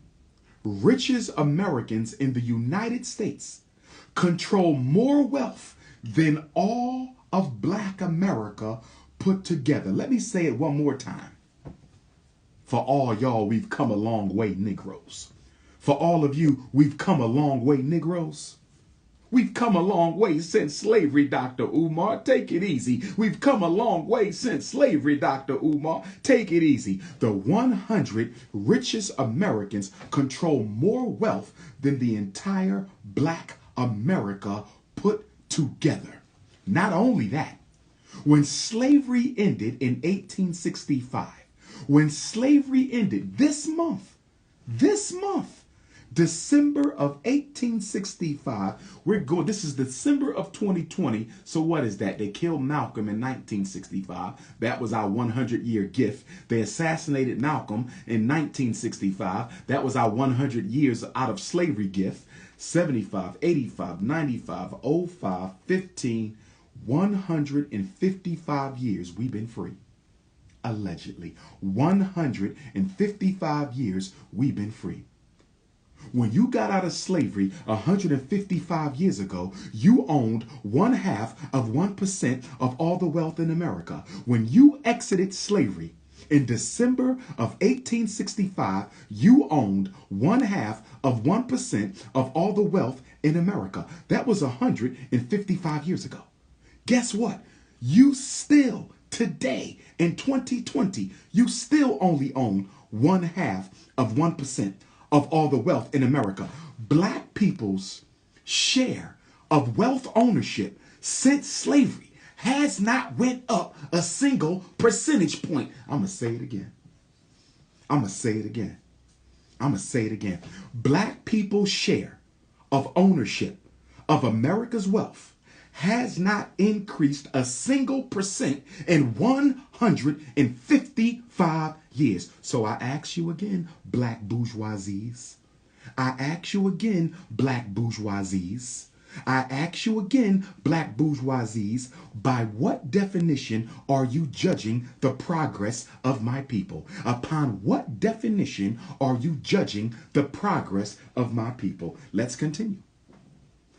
richest Americans in the United States control more wealth than all of black America put together. Let me say it one more time. For all y'all, we've come a long way, Negroes. For all of you, we've come a long way, Negroes. We've come a long way since slavery, Dr. Umar. Take it easy. We've come a long way since slavery, Dr. Umar. Take it easy. The 100 richest Americans control more wealth than the entire black America put together. Not only that, when slavery ended in 1865, when slavery ended this month, December of 1865, this is December of 2020. So what is that? They killed Malcolm in 1965. That was our 100-year gift. They assassinated Malcolm in 1965. That was our 100 years out of slavery gift. 75, 85, 95, 05, 15, 155 years we've been free. Allegedly. 155 years we've been free. When you got out of slavery 155 years ago, you owned 0.5% of all the wealth in America. When you exited slavery in December of 1865, you owned 0.5% of all the wealth in America. That was 155 years ago. Guess what? You still, today in 2020, you still only own 0.5% of all the wealth in America. Black people's share of wealth ownership since slavery has not went up a single percentage point. I'm going to say it again. I'm going to say it again. I'm going to say it again. Black people's share of ownership of America's wealth has not increased a single percent in 155 years. So I ask you again, black bourgeoisies. I ask you again, black bourgeoisies. I ask you again, black bourgeoisies, by what definition are you judging the progress of my people? Upon what definition are you judging the progress of my people? Let's continue.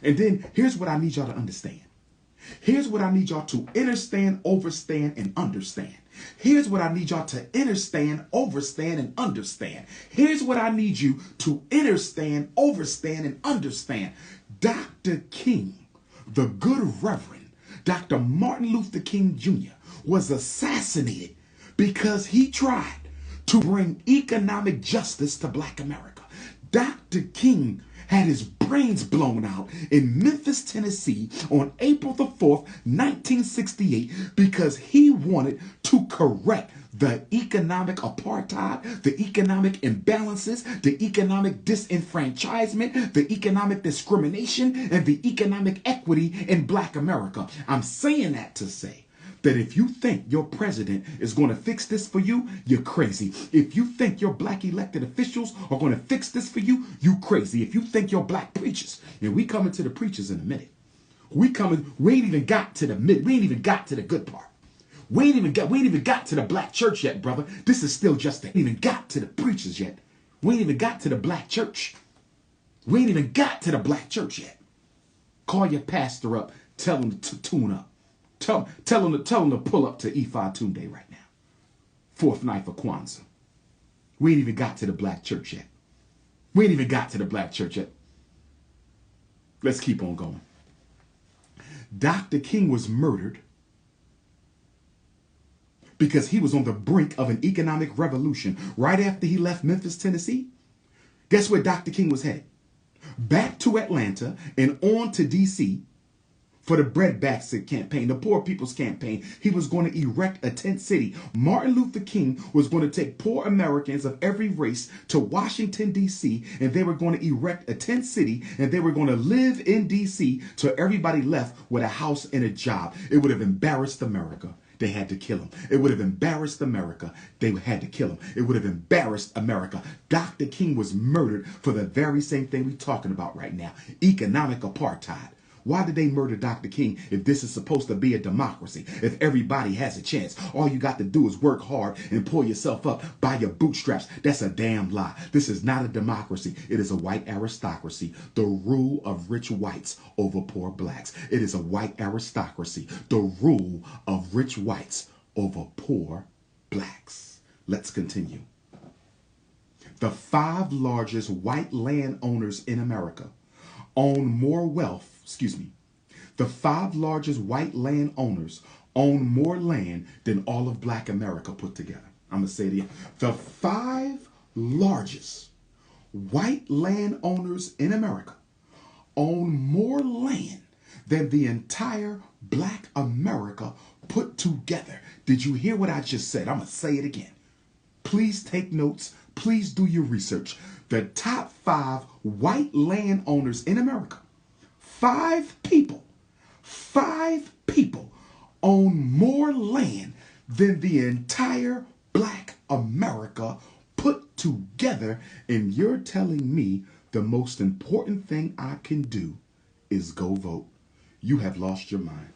And then here's what I need y'all to understand. Here's what I need y'all to understand, overstand, and understand. Here's what I need y'all to understand, overstand, and understand. Here's what I need you to understand, overstand, and understand. Dr. King, the good Reverend Dr. Martin Luther King Jr. was assassinated because he tried to bring economic justice to black America. Dr. King had his brains blown out in Memphis, Tennessee on April the 4th, 1968, because he wanted to correct the economic apartheid, the economic imbalances, the economic disenfranchisement, the economic discrimination, and the economic equity in black America. I'm saying that to say that if you think your president is going to fix this for you, you're crazy. If you think your black elected officials are going to fix this for you, you crazy. If you think your black preachers, and we coming to the preachers in a minute. We ain't even got to the mid, we ain't even got to the good part. We ain't even got to the black church yet, brother. This is still just ain't even got to the preachers yet. We ain't even got to the black church. We ain't even got to the black church yet. Call your pastor up, tell him to tune up. Tell him to pull up to Ifa Tunde right now. Fourth night for Kwanzaa. We ain't even got to the black church yet. We ain't even got to the black church yet. Let's keep on going. Dr. King was murdered because he was on the brink of an economic revolution right after he left Memphis, Tennessee. Guess where Dr. King was headed? Back to Atlanta and on to D.C. for the Bread Basket campaign, the Poor People's Campaign. He was going to erect a tent city. Martin Luther King was going to take poor Americans of every race to Washington, D.C., and they were going to erect a tent city, and they were going to live in D.C. till everybody left with a house and a job. It would have embarrassed America. They had to kill him. It would have embarrassed America. They had to kill him. It would have embarrassed America. Dr. King was murdered for the very same thing we're talking about right now. Economic apartheid. Why did they murder Dr. King if this is supposed to be a democracy? If everybody has a chance, all you got to do is work hard and pull yourself up by your bootstraps. That's a damn lie. This is not a democracy. It is a white aristocracy. The rule of rich whites over poor blacks. It is a white aristocracy. The rule of rich whites over poor blacks. Let's continue. The 5 largest white landowners in America own more wealth. The 5 largest white landowners own more land than all of black America put together. I'm going to say it again. The 5 largest white landowners in America own more land than the entire black America put together. Did you hear what I just said? I'm going to say it again. Please take notes. Please do your research. The top 5 white landowners in America. 5 people own more land than the entire black America put together. And you're telling me the most important thing I can do is go vote. You have lost your mind.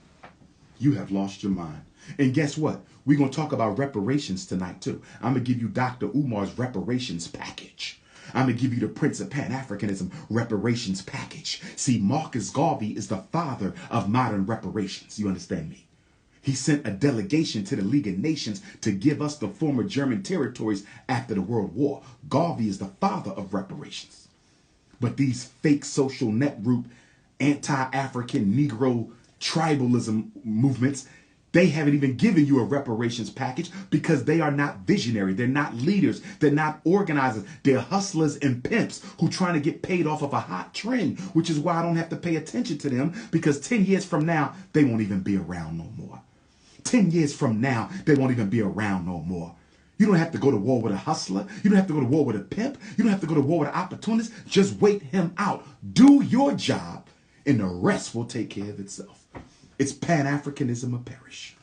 You have lost your mind. And guess what? We're going to talk about reparations tonight too. I'm going to give you Dr. Umar's reparations package. I'm going to give you the Prince of Pan-Africanism reparations package. See, Marcus Garvey is the father of modern reparations. You understand me? He sent a delegation to the League of Nations to give us the former German territories after the World War. Garvey is the father of reparations. But these fake social net group, anti-African, Negro tribalism movements, they haven't even given you a reparations package because they are not visionary. They're not leaders. They're not organizers. They're hustlers and pimps who trying to get paid off of a hot trend, which is why I don't have to pay attention to them, because 10 years from now, they won't even be around no more. 10 years from now, they won't even be around no more. You don't have to go to war with a hustler. You don't have to go to war with a pimp. You don't have to go to war with an opportunist. Just wait him out. Do your job, and the rest will take care of itself. It's Pan-Africanism or perish.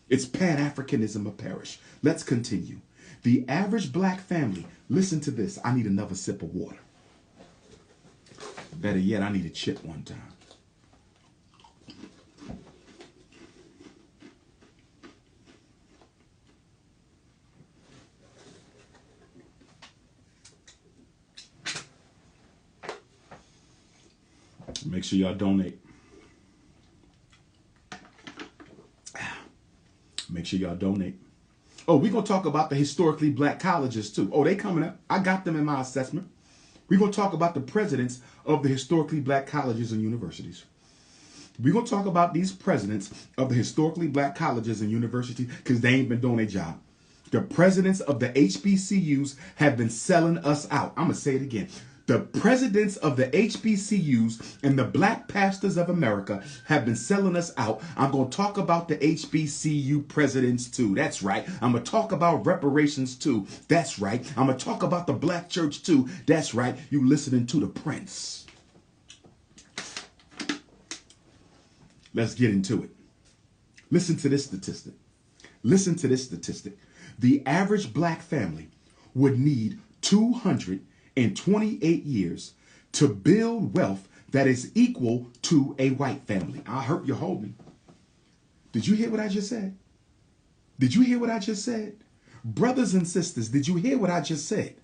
It's Pan-Africanism or perish. Let's continue. The average black family, listen to this. I need another sip of water. Better yet, I need a chip one time. Make sure y'all donate. Make sure y'all donate. Oh, we're going to talk about the historically black colleges too. Oh, they coming up. I got them in my assessment. We're going to talk about the presidents of the historically black colleges and universities. We're going to talk about these presidents of the historically black colleges and universities because they ain't been doing their job. The presidents of the HBCUs have been selling us out. I'm going to say it again. The presidents of the HBCUs and the black pastors of America have been selling us out. I'm going to talk about the HBCU presidents too. That's right. I'm going to talk about reparations too. That's right. I'm going to talk about the black church too. That's right. You listening to the Prince. Let's get into it. Listen to this statistic. Listen to this statistic. The average black family would need 228 years to build wealth that is equal to a white family. I hope you hold me. Did you hear what I just said? Did you hear what I just said? Brothers and sisters, did you hear what I just said?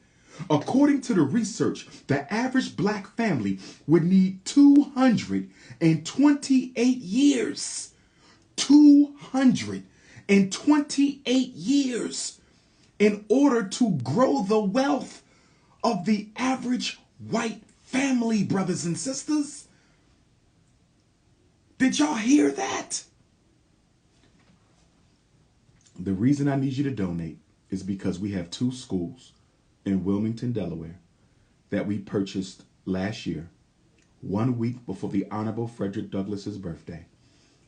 According to the research, the average black family would need 228 years. 228 years in order to grow the wealth of the average white family, brothers and sisters. Did y'all hear that? The reason I need you to donate is because we have 2 schools in Wilmington, Delaware that we purchased last year, 1 week before the Honorable Frederick Douglass's birthday.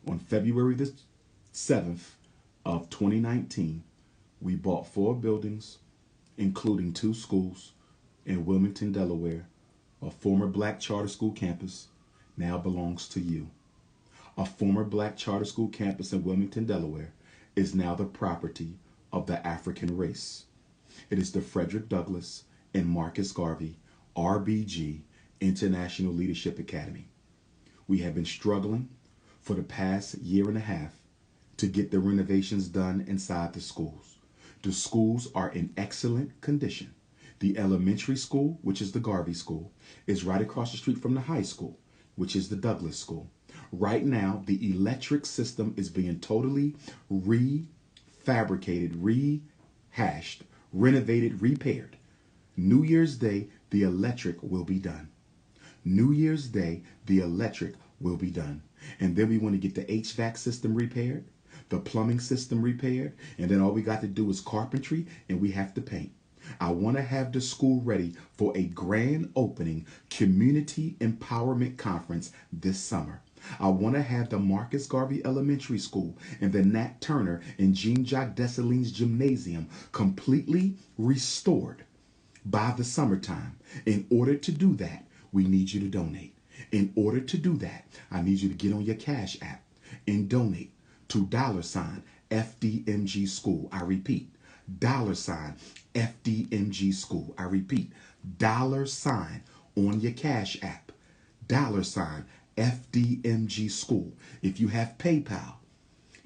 On February the 7th of 2019, we bought 4 buildings, including 2 schools in Wilmington, Delaware. A former black charter school campus now belongs to you. A former black charter school campus in Wilmington, Delaware is now the property of the African race. It is the Frederick Douglass and Marcus Garvey RBG International Leadership Academy. We have been struggling for the past year and a half to get the renovations done inside the schools. The schools are in excellent condition. The elementary school, which is the Garvey School, is right across the street from the high school, which is the Douglass School. Right now, the electric system is being totally refabricated, rehashed, renovated, repaired. New Year's Day, the electric will be done. New Year's Day, the electric will be done. And then we want to get the HVAC system repaired, the plumbing system repaired, and then all we got to do is carpentry, and we have to paint. I want to have the school ready for a grand opening community empowerment conference this summer. I want to have the Marcus Garvey Elementary School and the Nat Turner and Jean-Jacques Dessalines Gymnasium completely restored by the summertime. In order to do that, we need you to donate. In order to do that, I need you to get on your Cash App and donate to $FDMG School. I repeat, $FDMG School. I repeat, $ on your Cash App, $FDMG School. If you have PayPal,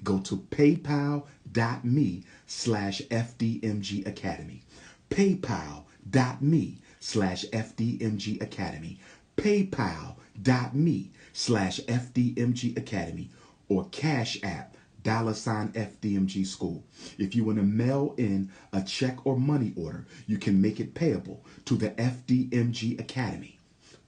go to paypal.me/FDMG Academy. paypal.me/FDMG Academy. paypal.me/FDMG Academy, or Cash App $FDMG School. If you want to mail in a check or money order, you can make it payable to the FDMG Academy.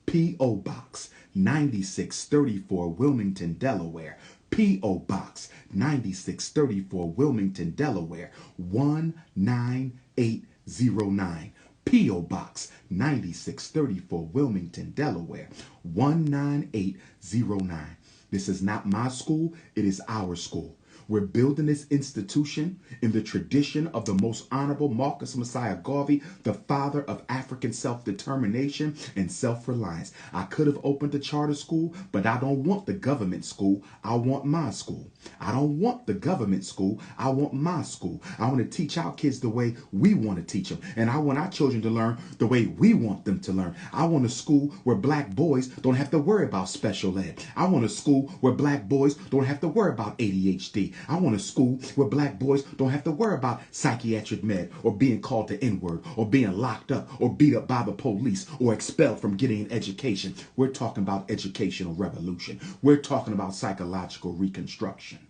P.O. Box 9634, Wilmington, Delaware. P.O. Box 9634, Wilmington, Delaware 19809. P.O. Box 9634, Wilmington, Delaware 19809. This is not my school, it is our school. We're building this institution in the tradition of the most honorable Marcus Messiah Garvey, the father of African self-determination and self-reliance. I could have opened a charter school, but I don't want the government school. I want my school. I don't want the government school. I want my school. I want to teach our kids the way we want to teach them. And I want our children to learn the way we want them to learn. I want a school where black boys don't have to worry about special ed. I want a school where black boys don't have to worry about ADHD. I want a school where black boys don't have to worry about psychiatric med, or being called the N-word, or being locked up, or beat up by the police, or expelled from getting an education. We're talking about educational revolution. We're talking about psychological reconstruction.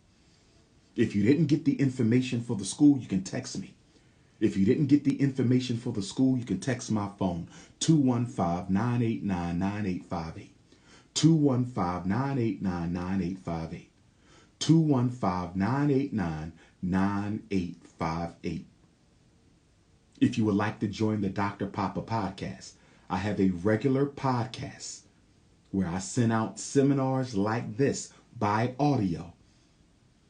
If you didn't get the information for the school, you can text me. If you didn't get the information for the school, you can text my phone, 215-989-9858. 215-989-9858. 215-989-9858. If you would like to join the Dr. Papa podcast, I have a regular podcast where I send out seminars like this by audio.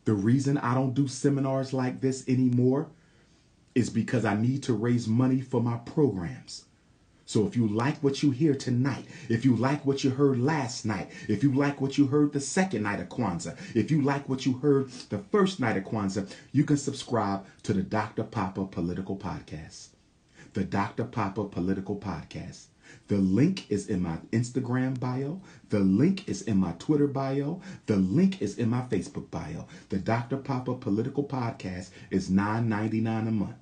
The reason I don't do seminars like this anymore is because I need to raise money for my programs. So if you like what you hear tonight, if you like what you heard last night, if you like what you heard the second night of Kwanzaa, if you like what you heard the first night of Kwanzaa, you can subscribe to the Dr. Papa Political Podcast. The Dr. Papa Political Podcast. The link is in my Instagram bio. The link is in my Twitter bio. The link is in my Facebook bio. The Dr. Papa Political Podcast is $9.99 a month.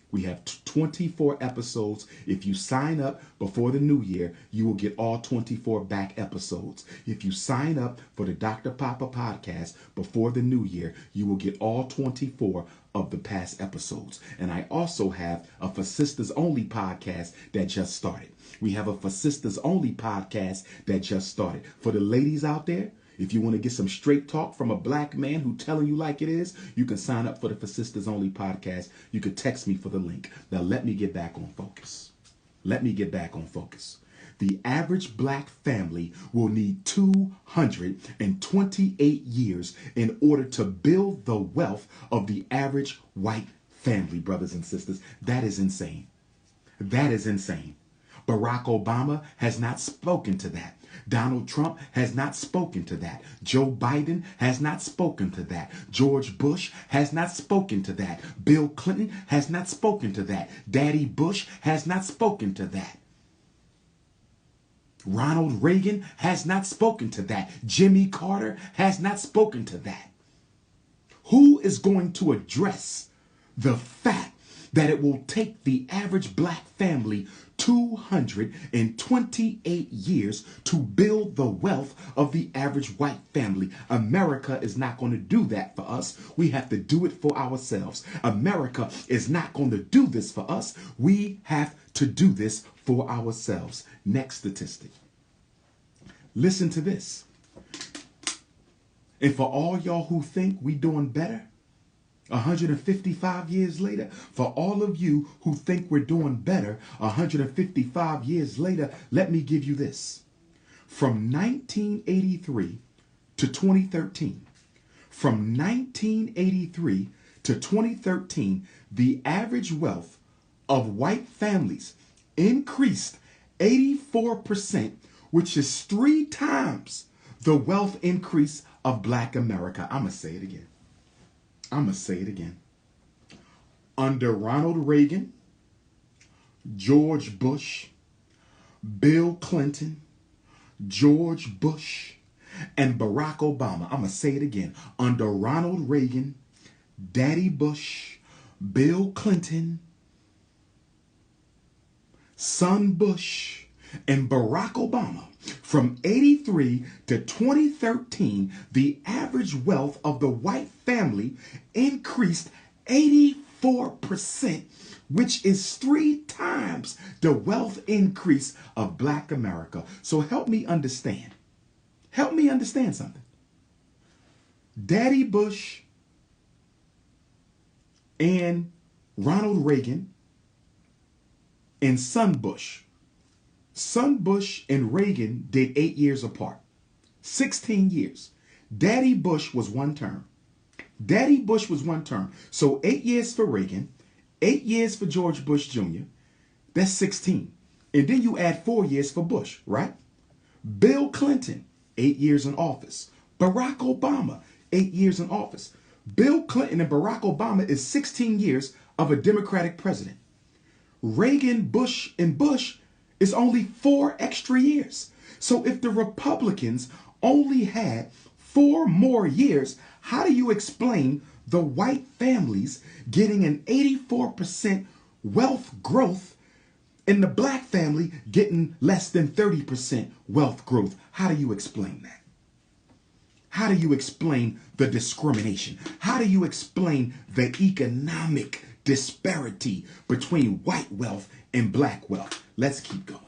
We have 24 episodes. If you sign up before the new year, you will get all 24 back episodes. If you sign up for the Dr. Papa Podcast before the new year, you will get all 24 of the past episodes. And I also have a For Sisters Only podcast that just started. We have a For Sisters Only podcast that just started. For the ladies out there, if you want to get some straight talk from a black man who telling you like it is, you can sign up for the For Sisters Only podcast. You can text me for the link. Now let me get back on focus. The average black family will need 228 years in order to build the wealth of the average white family, brothers and sisters. That is insane. Barack Obama has not spoken to that. Donald Trump has not spoken to that. Joe Biden has not spoken to that. George Bush has not spoken to that. Bill Clinton has not spoken to that. Daddy Bush has not spoken to that. Ronald Reagan has not spoken to that. Jimmy Carter has not spoken to that. Who is going to address the fact that it will take the average black family 228 years to build the wealth of the average white family? America is not going to do that for us. We have to do it for ourselves. America is not going to do this for us. We have to do this for ourselves. Next statistic. Listen to this. And for all y'all who think we doing better, 155 years later, for all of you who think we're doing better 155 years later, let me give you this. From 1983 to 2013, the average wealth of white families increased 84%, which is 3 times the wealth increase of black America. I'm going to say it again. Under Ronald Reagan, George Bush, Bill Clinton, George Bush, and Barack Obama. I'm going to say it again. Under Ronald Reagan, Daddy Bush, Bill Clinton, son Bush, and Barack Obama, from 83 to 2013, the average wealth of the white family increased 84%, which is 3 times the wealth increase of black America. So help me understand something. Daddy Bush and Ronald Reagan and son Bush. Son Bush and Reagan did 8 years apart. 16 years. Daddy Bush was one term. So 8 years for Reagan, 8 years for George Bush Jr. That's 16. And then you add 4 years for Bush, right? Bill Clinton, 8 years in office. Barack Obama, 8 years in office. Bill Clinton and Barack Obama is 16 years of a Democratic president. Reagan, Bush, and Bush is only 4 extra years. So if the Republicans only had 4 more years, how do you explain the white families getting an 84% wealth growth and the black family getting less than 30% wealth growth? How do you explain that? How do you explain the discrimination? How do you explain the economic disparity between white wealth and black wealth? Let's keep going.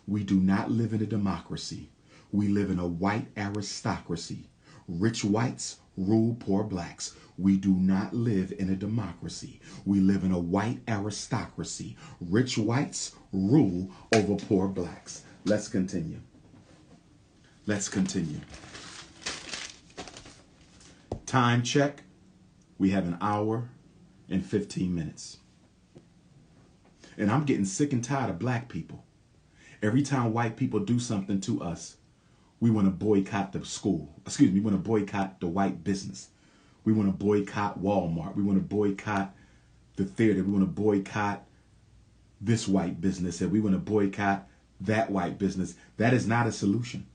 We do not live in a democracy. We live in a white aristocracy. Rich whites rule poor blacks. We do not live in a democracy. We live in a white aristocracy. Rich whites rule over poor blacks. Let's continue. Time check. We have 1 hour and 15 minutes. And I'm getting sick and tired of black people. Every time white people do something to us, we want to boycott the school. Excuse me, we want to boycott the white business. We want to boycott Walmart. We want to boycott the theater. We want to boycott this white business. And we want to boycott that white business. That is not a solution.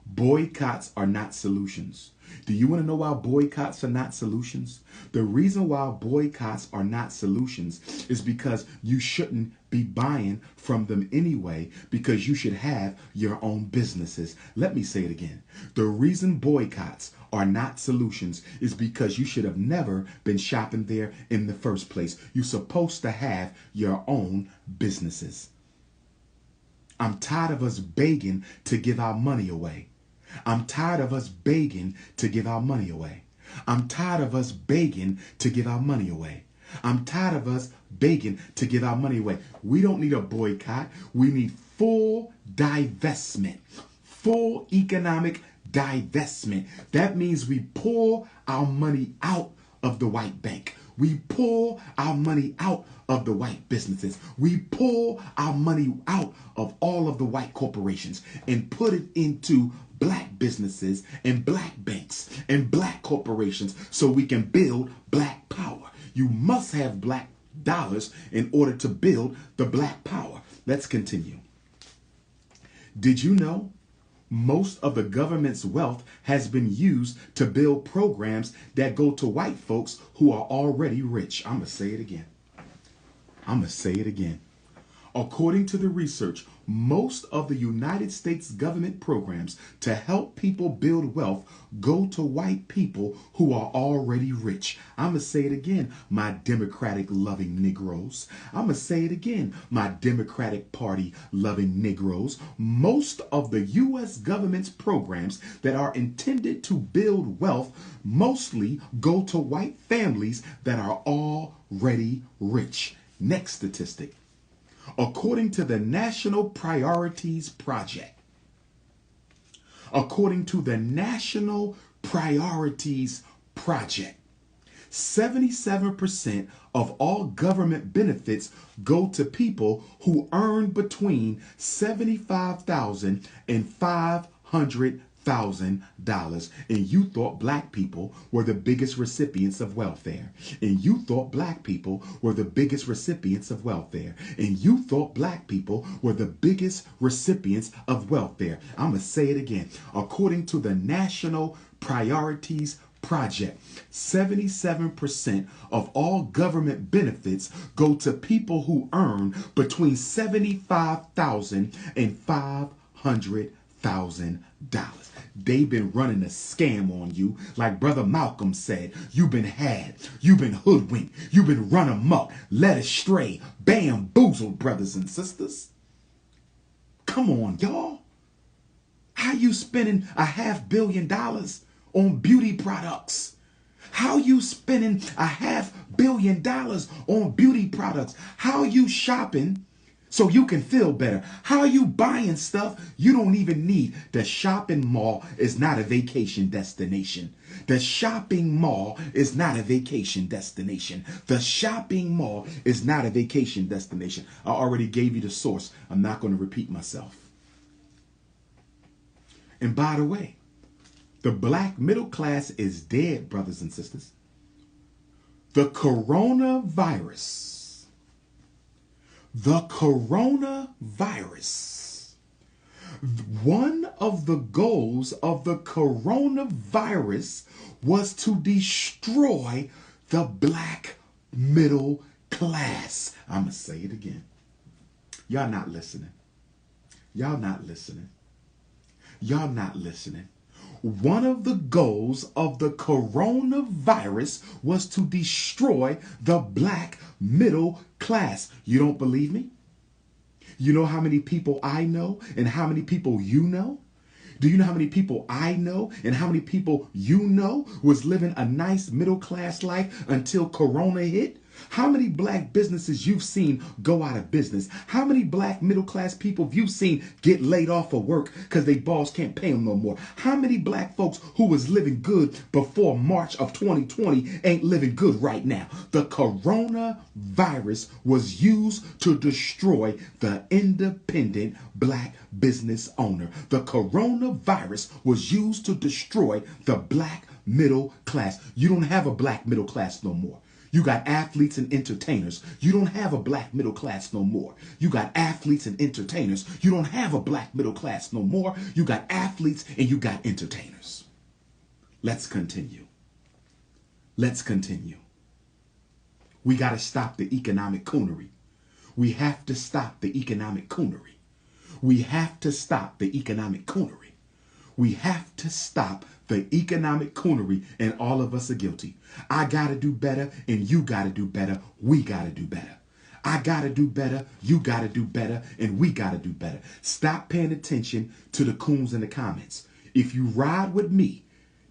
Boycotts are not solutions. Do you want to know why boycotts are not solutions? The reason why boycotts are not solutions is because you shouldn't be buying from them anyway, because you should have your own businesses. Let me say it again. The reason boycotts are not solutions is because you should have never been shopping there in the first place. You're supposed to have your own businesses. I'm tired of us begging to give our money away. I'm tired of us begging to give our money away. I'm tired of us begging to give our money away. I'm tired of us begging to give our money away. We don't need a boycott. We need full divestment, full economic divestment. That means we pull our money out of the white bank. We pull our money out of the white businesses. We pull our money out of all of the white corporations and put it into black businesses and black banks and black corporations so we can build black power. You must have black dollars in order to build the black power. Let's continue. Did you know most of the government's wealth has been used to build programs that go to white folks who are already rich? I'm going to say it again. I'm going to say it again. According to the research, most of the United States government programs to help people build wealth go to white people who are already rich. I'm going to say it again, my Democratic loving Negroes. I'm going to say it again, my Democratic Party loving Negroes. Most of the U.S. government's programs that are intended to build wealth mostly go to white families that are already rich. Next statistic. According to the National Priorities Project, 77% of all government benefits go to people who earn between $75,000 and $500,000. And you thought black people were the biggest recipients of welfare. And you thought black people were the biggest recipients of welfare. And you thought black people were the biggest recipients of welfare. I'm going to say it again. According to the National Priorities Project, 77% of all government benefits go to people who earn between $75,000 and $500,000. They've been running a scam on you. Like Brother Malcolm said, you've been had, you've been hoodwinked, you've been run amok, led astray, bamboozled, brothers and sisters. Come on, y'all. How you spending $500 million on beauty products? How you spending $500 million on beauty products? How you shopping so you can feel better? How are you buying stuff you don't even need? The shopping mall is not a vacation destination. The shopping mall is not a vacation destination. The shopping mall is not a vacation destination. I already gave you the source. I'm not going to repeat myself. And by the way, the black middle class is dead, brothers and sisters. The coronavirus. One of the goals of the coronavirus was to destroy the black middle class. I'm going to say it again. Y'all not listening. Y'all not listening. Y'all not listening. One of the goals of the coronavirus was to destroy the black middle class. You don't believe me? You know how many people I know and how many people you know? Do you know how many people I know and how many people you know was living a nice middle class life until Corona hit? How many black businesses you've seen go out of business? How many black middle class people have you seen get laid off of work because their boss can't pay them no more? How many black folks who was living good before March of 2020 ain't living good right now? The coronavirus was used to destroy the independent black business owner. The coronavirus was used to destroy the black middle class. You don't have a black middle class no more. You got athletes and entertainers. You don't have a black middle class no more. You got athletes and entertainers. You don't have a black middle class no more. You got athletes and you got entertainers. Let's continue. Let's continue. We got to stop the economic coonery. We have to stop the economic coonery. We have to stop the economic coonery. We have to stop the economic coonery, and all of us are guilty. I got to do better, and you got to do better. We got to do better. I got to do better, you got to do better, and we got to do better. Stop paying attention to the coons in the comments. If you ride with me,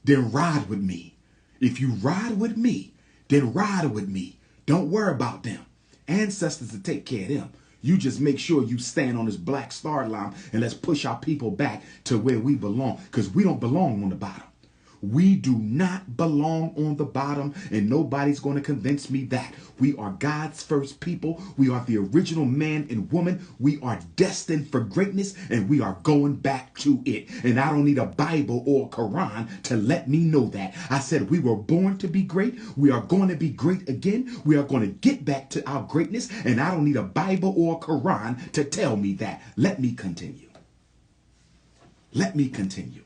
then ride with me. If you ride with me, then ride with me. Don't worry about them. Ancestors will take care of them. You just make sure you stand on this black star line and let's push our people back to where we belong, because we don't belong on the bottom. We do not belong on the bottom, and nobody's going to convince me that. We are God's first people. We are the original man and woman. We are destined for greatness, and we are going back to it. And I don't need a Bible or a Quran to let me know that. I said we were born to be great. We are going to be great again. We are going to get back to our greatness, and I don't need a Bible or a Quran to tell me that. Let me continue. Let me continue.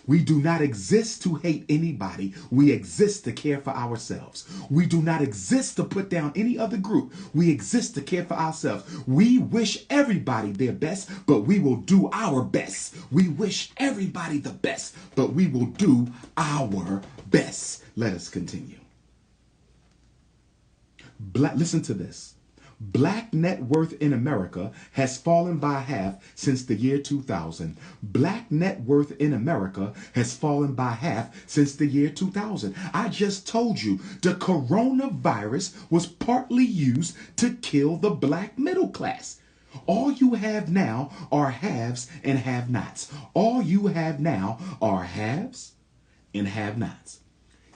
We do not exist to hate anybody. We exist to care for ourselves. We do not exist to put down any other group. We exist to care for ourselves. We wish everybody their best, but we will do our best. We wish everybody the best, but we will do our best. Let us continue. Listen to this. Black net worth in America has fallen by half since the year 2000. Black net worth in America has fallen by half since the year 2000. I just told you the coronavirus was partly used to kill the black middle class. All you have now are haves and have-nots. All you have now are haves and have-nots.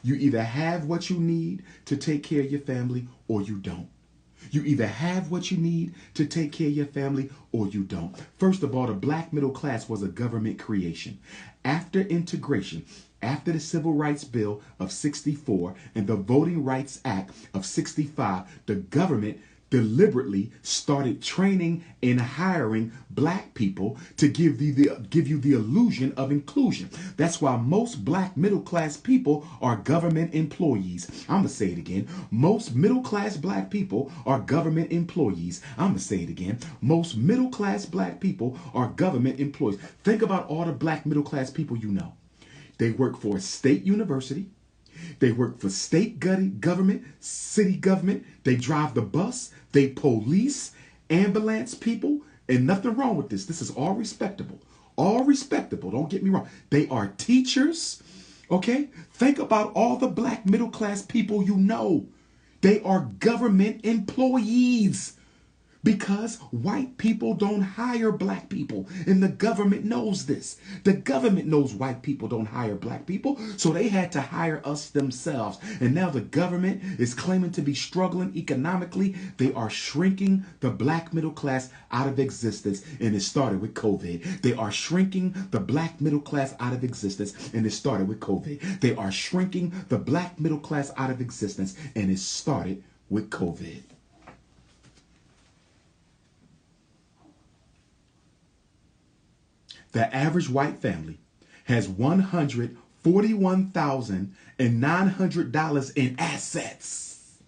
You either have what you need to take care of your family or you don't. You either have what you need to take care of your family or you don't. First of all, the black middle class was a government creation. After integration, after the Civil Rights Bill of 64 and the Voting Rights Act of 65, the government deliberately started training and hiring black people to give you the illusion of inclusion. That's why most black middle class people are government employees. I'm going to say it again. Most middle class black people are government employees. I'm going to say it again. Most middle class black people are government employees. Think about all the black middle class people you know. They work for a state university. They work for state government, city government. They drive the bus. They police, ambulance people, and nothing wrong with this. This is all respectable. All respectable. Don't get me wrong. They are teachers. Okay? Think about all the black middle class people you know. They are government employees. Because white people don't hire black people. And the government knows this. The government knows white people don't hire black people. So they had to hire us themselves. And now the government is claiming to be struggling economically. They are shrinking the black middle class out of existence. And it started with COVID. They are shrinking the black middle class out of existence. And it started with COVID. They are shrinking the black middle class out of existence. And it started with COVID. The average white family has $141,900 in assets.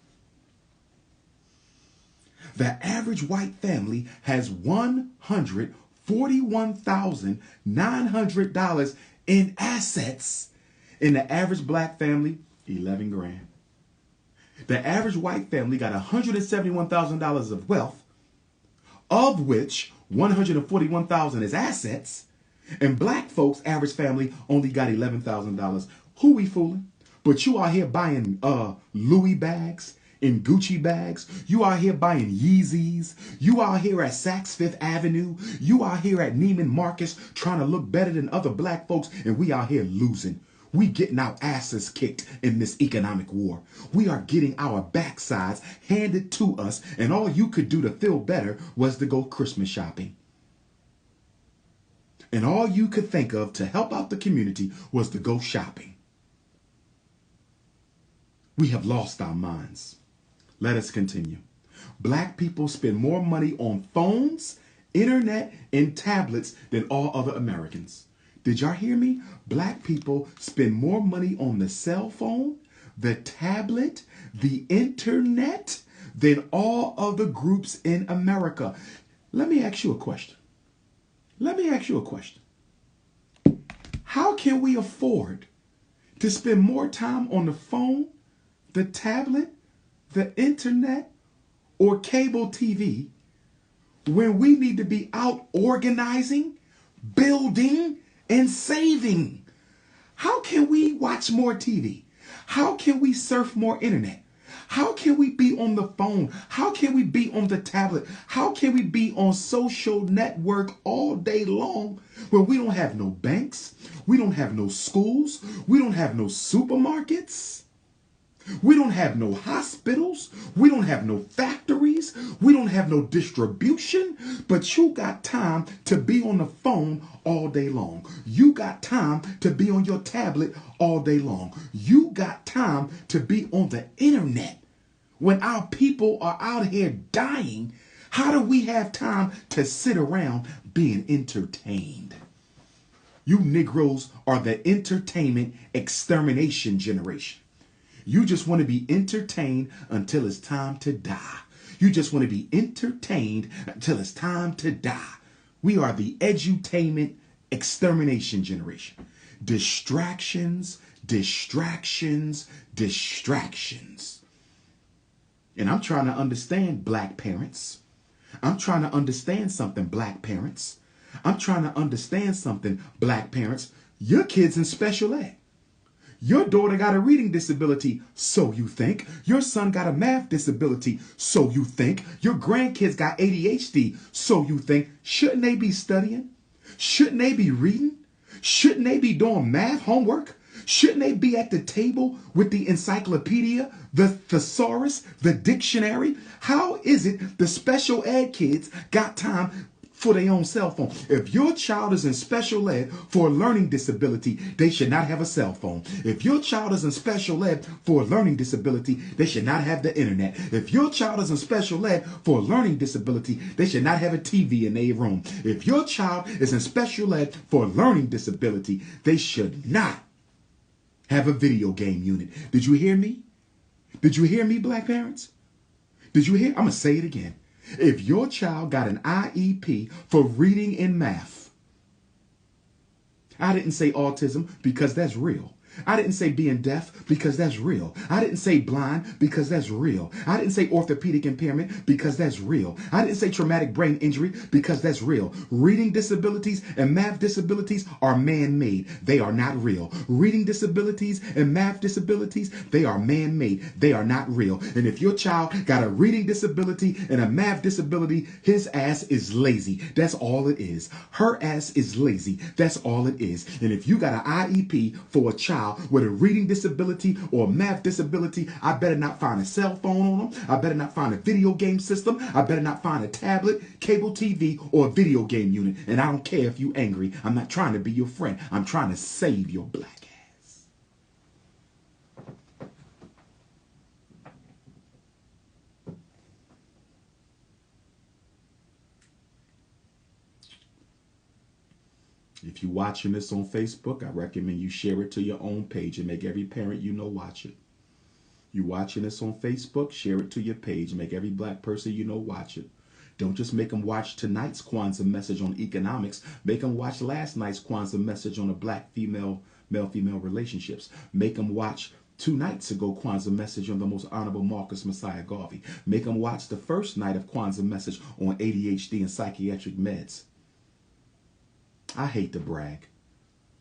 The average white family has $141,900 in assets. In the average black family, 11 grand. The average white family got $171,000 of wealth, of which $141,000 is assets. And black folks, average family, only got $11,000. Who we fooling? But you out here buying Louis bags in Gucci bags. You out here buying Yeezys. You out here at Saks Fifth Avenue. You out here at Neiman Marcus trying to look better than other black folks, and we out here losing. We getting our asses kicked in this economic war. We are getting our backsides handed to us, and all you could do to feel better was to go Christmas shopping. And all you could think of to help out the community was to go shopping. We have lost our minds. Let us continue. Black people spend more money on phones, internet, and tablets than all other Americans. Did y'all hear me? Black people spend more money on the cell phone, the tablet, the internet than all other groups in America. Let me ask you a question. How can we afford to spend more time on the phone, the tablet, the internet, or cable TV when we need to be out organizing, building, and saving? How can we watch more TV? How can we surf more internet? How can we be on the phone? How can we be on the tablet? How can we be on social network all day long when we don't have no banks? We don't have no schools. We don't have no supermarkets. We don't have no hospitals. We don't have no factories. We don't have no distribution. But you got time to be on the phone all day long. You got time to be on your tablet all day long. You got time to be on the internet. When our people are out here dying, how do we have time to sit around being entertained? You Negroes are the entertainment extermination generation. You just want to be entertained until it's time to die. You just want to be entertained until it's time to die. We are the edutainment extermination generation. Distractions, distractions, distractions. And I'm trying to understand black parents. I'm trying to understand something, black parents. I'm trying to understand something, black parents. Your kid's in special ed. Your daughter got a reading disability, so you think. Your son got a math disability, so you think. Your grandkids got ADHD, so you think. Shouldn't they be studying? Shouldn't they be reading? Shouldn't they be doing math homework? Shouldn't they be at the table with the encyclopedia, the thesaurus, the dictionary? How is it the special ed kids got time for their own cell phone? If your child is in special ed for a learning disability, they should not have a cell phone. If your child is in special ed for a learning disability, they should not have the internet. If your child is in special ed for a learning disability, they should not have a TV in their room. If your child is in special ed for a learning disability, they should not have a video game unit. Did you hear me? Did you hear me, black parents? Did you hear? I'm going to say it again. If your child got an IEP for reading and math, I didn't say autism because that's real. I didn't say being deaf because that's real. I didn't say blind because that's real. I didn't say orthopedic impairment because that's real. I didn't say traumatic brain injury because that's real. Reading disabilities and math disabilities are man-made. They are not real. Reading disabilities and math disabilities, they are man-made. They are not real. And if your child got a reading disability and a math disability, his ass is lazy. That's all it is. Her ass is lazy. That's all it is. And if you got an IEP for a child with a reading disability or a math disability, I better not find a cell phone on them. I better not find a video game system. I better not find a tablet, cable TV, or a video game unit. And I don't care if you angry. I'm not trying to be your friend. I'm trying to save your black ass. If you're watching this on Facebook, I recommend you share it to your own page and make every parent you know watch it. You watching this on Facebook, share it to your page, make every black person you know watch it. Don't just make them watch tonight's Kwanzaa message on economics. Make them watch last night's Kwanzaa message on the black male-female relationships. Make them watch 2 nights ago Kwanzaa message on the most honorable Marcus Messiah Garvey. Make them watch the first night of Kwanzaa message on ADHD and psychiatric meds. I hate to brag,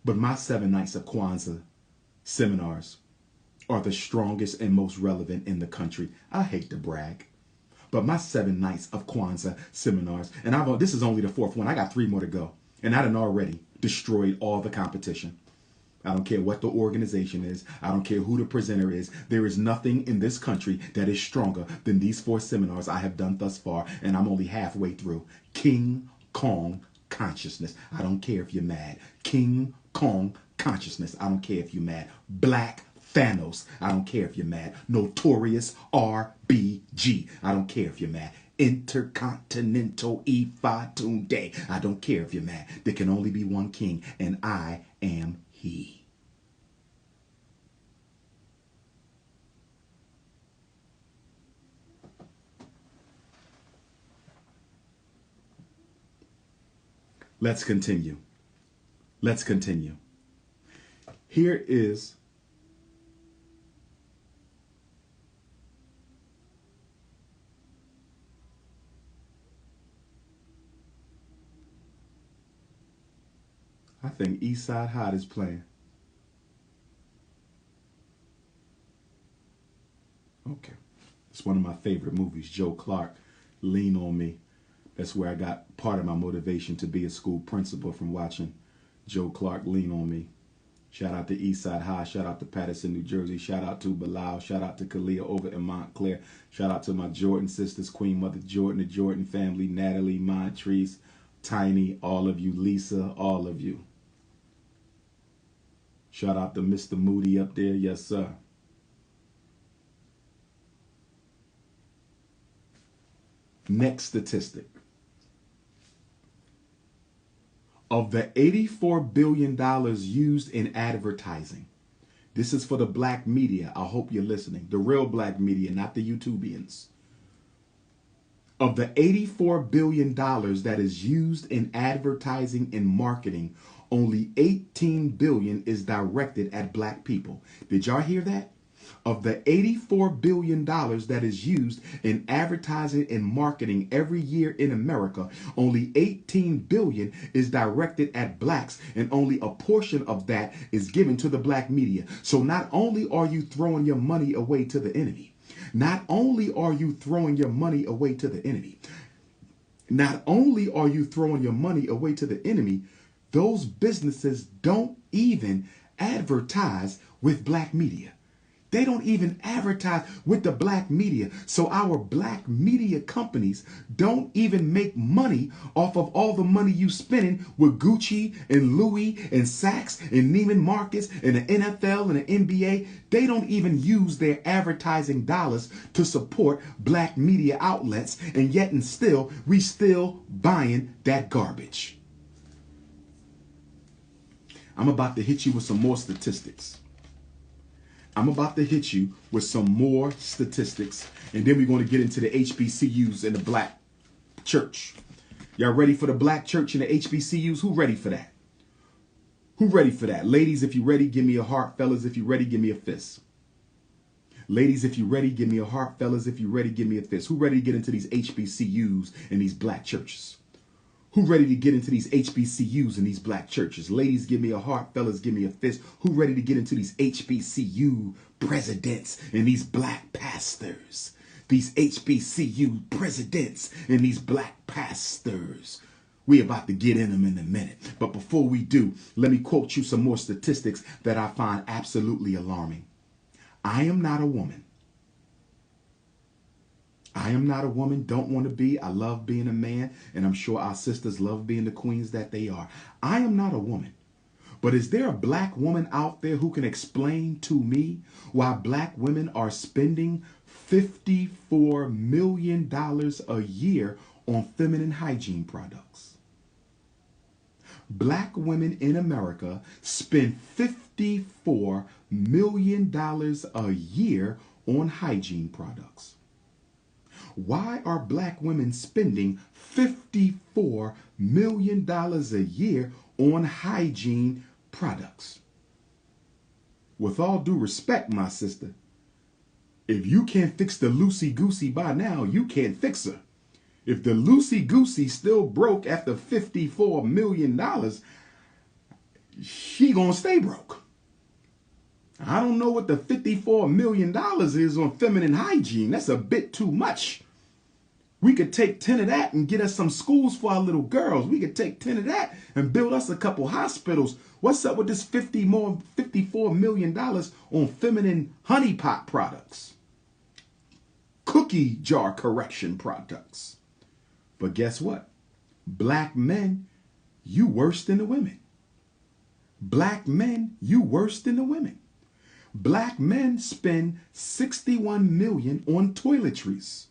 but my 7 nights of Kwanzaa seminars are the strongest and most relevant in the country. I hate to brag, but my 7 nights of Kwanzaa seminars, and this is only the 4th one. I got 3 more to go, and I done already destroyed all the competition. I don't care what the organization is. I don't care who the presenter is. There is nothing in this country that is stronger than these 4 seminars I have done thus far, and I'm only halfway through. King Kong consciousness. I don't care if you're mad. King Kong consciousness. I don't care if you're mad. Black Thanos. I don't care if you're mad. Notorious RBG. I don't care if you're mad. Intercontinental Ifa Tunde. I don't care if you're mad. There can only be one king, and I am he. Let's continue. Let's continue. Here is I think East Side Hot is playing. Okay. It's one of my favorite movies, Joe Clark, Lean on Me. That's where I got part of my motivation to be a school principal, from watching Joe Clark, Lean on Me. Shout out to East Side High. Shout out to Patterson, New Jersey. Shout out to Bilal. Shout out to Kalia over in Montclair. Shout out to my Jordan sisters, Queen Mother Jordan, the Jordan family, Natalie, Montrese, Tiny, all of you, Lisa, all of you. Shout out to Mr. Moody up there. Yes, sir. Next statistic. Of the $84 billion used in advertising, this is for the black media. I hope you're listening. The real black media, not the YouTubians. Of the $84 billion that is used in advertising and marketing, only $18 billion is directed at black people. Did y'all hear that? Of the $84 billion that is used in advertising and marketing every year in America, only $18 billion is directed at blacks, and only a portion of that is given to the black media. So not only are you throwing your money away to the enemy, not only are you throwing your money away to the enemy, not only are you throwing your money away to the enemy, those businesses don't even advertise with black media. They don't even advertise with the black media. So our black media companies don't even make money off of all the money you spending with Gucci and Louis and Saks and Neiman Marcus and the NFL and the NBA. They don't even use their advertising dollars to support black media outlets. And yet and still, we still buying that garbage. I'm about to hit you with some more statistics. I'm about to hit you with some more statistics, and then we're going to get into the HBCUs and the black church. Y'all ready for the black church and the HBCUs? Who ready for that? Who ready for that? Ladies, if you're ready, give me a heart. Fellas, if you're ready, give me a fist. Ladies, if you're ready, give me a heart. Fellas, if you're ready, give me a fist. Who ready to get into these HBCUs and these black churches? Who ready to get into these HBCUs and these black churches? Ladies, give me a heart. Fellas, give me a fist. Who ready to get into these HBCU presidents and these black pastors? These HBCU presidents and these black pastors. We about to get in them in a minute. But before we do, let me quote you some more statistics that I find absolutely alarming. I am not a woman. I am not a woman, don't want to be. I love being a man, and I'm sure our sisters love being the queens that they are. I am not a woman. But is there a black woman out there who can explain to me why black women are spending $54 million a year on feminine hygiene products? Black women in America spend $54 million a year on hygiene products. Why are black women spending $54 million a year on hygiene products? With all due respect, my sister, if you can't fix the loosey-goosey by now, you can't fix her. If the loosey-goosey still broke after $54 million, she gonna stay broke. I don't know what the $54 million is on feminine hygiene. That's a bit too much. We could take 10 of that and get us some schools for our little girls. We could take 10 of that and build us a couple hospitals. What's up with this $54 million on feminine honeypot products? Cookie jar correction products. But guess what? Black men, you worse than the women. Black men, you worse than the women. Black men spend $61 million on toiletries.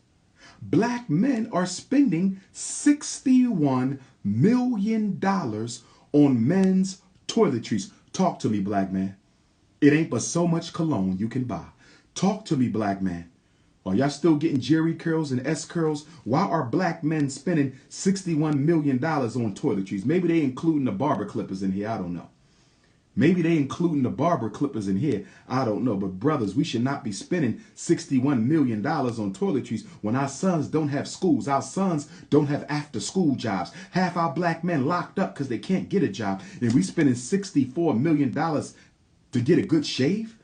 Black men are spending $61 million on men's toiletries. Talk to me, black man. It ain't but so much cologne you can buy. Talk to me, black man. Are y'all still getting Jerry curls and S curls? Why are black men spending $61 million on toiletries? Maybe they including the barber clippers in here. I don't know. Maybe they including the barber clippers in here. I don't know. But brothers, we should not be spending $61 million on toiletries when our sons don't have schools. Our sons don't have after school jobs. Half our black men locked up because they can't get a job. And we spending $64 million to get a good shave?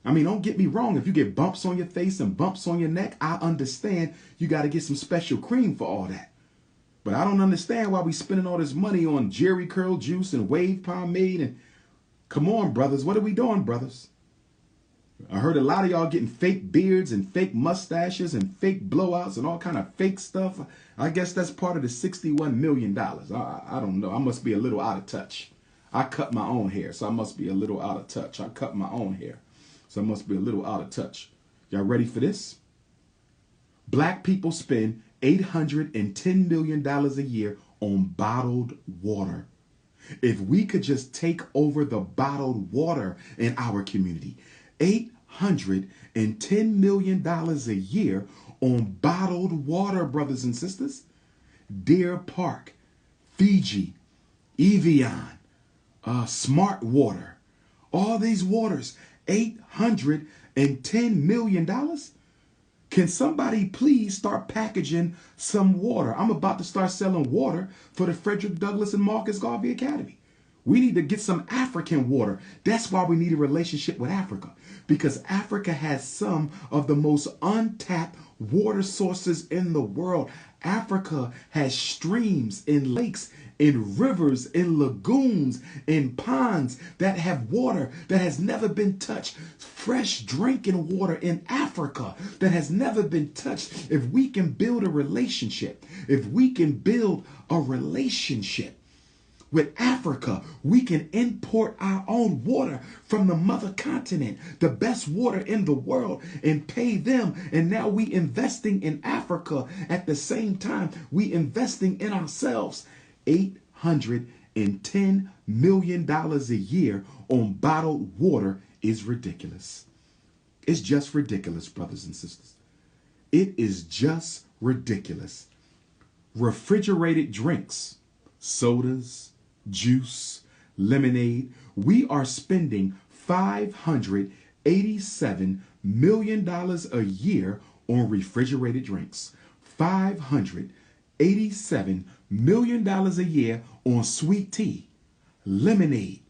I mean, don't get me wrong. If you get bumps on your face and bumps on your neck, I understand you got to get some special cream for all that. But I don't understand why we spending all this money on Jerry curl juice and wave pomade and come on, brothers. What are we doing, brothers? I heard a lot of y'all getting fake beards and fake mustaches and fake blowouts and all kind of fake stuff. I guess that's part of the $61 million. I don't know. I must be a little out of touch. I cut my own hair, so I must be a little out of touch. I cut my own hair, so I must be a little out of touch. Y'all ready for this? Black people spend $810 million a year on bottled water. If we could just take over the bottled water in our community, $810 million a year on bottled water, brothers and sisters. Deer Park, Fiji, Evian, Smart Water, all these waters, $810 million. Can somebody please start packaging some water? I'm about to start selling water for the Frederick Douglass and Marcus Garvey Academy. We need to get some African water. That's why we need a relationship with Africa, because Africa has some of the most untapped water sources in the world. Africa has streams and lakes and rivers and lagoons and ponds that have water that has never been touched. Fresh drinking water in Africa that has never been touched. If we can build a relationship, with Africa, we can import our own water from the mother continent, the best water in the world, and pay them. And now we investing in Africa. At the same time, we investing in ourselves. $810 million a year on bottled water is ridiculous. It's just ridiculous, brothers and sisters. It is just ridiculous. Refrigerated drinks, sodas, juice, lemonade. We are spending $587 million a year on refrigerated drinks. $587 million a year on sweet tea, lemonade,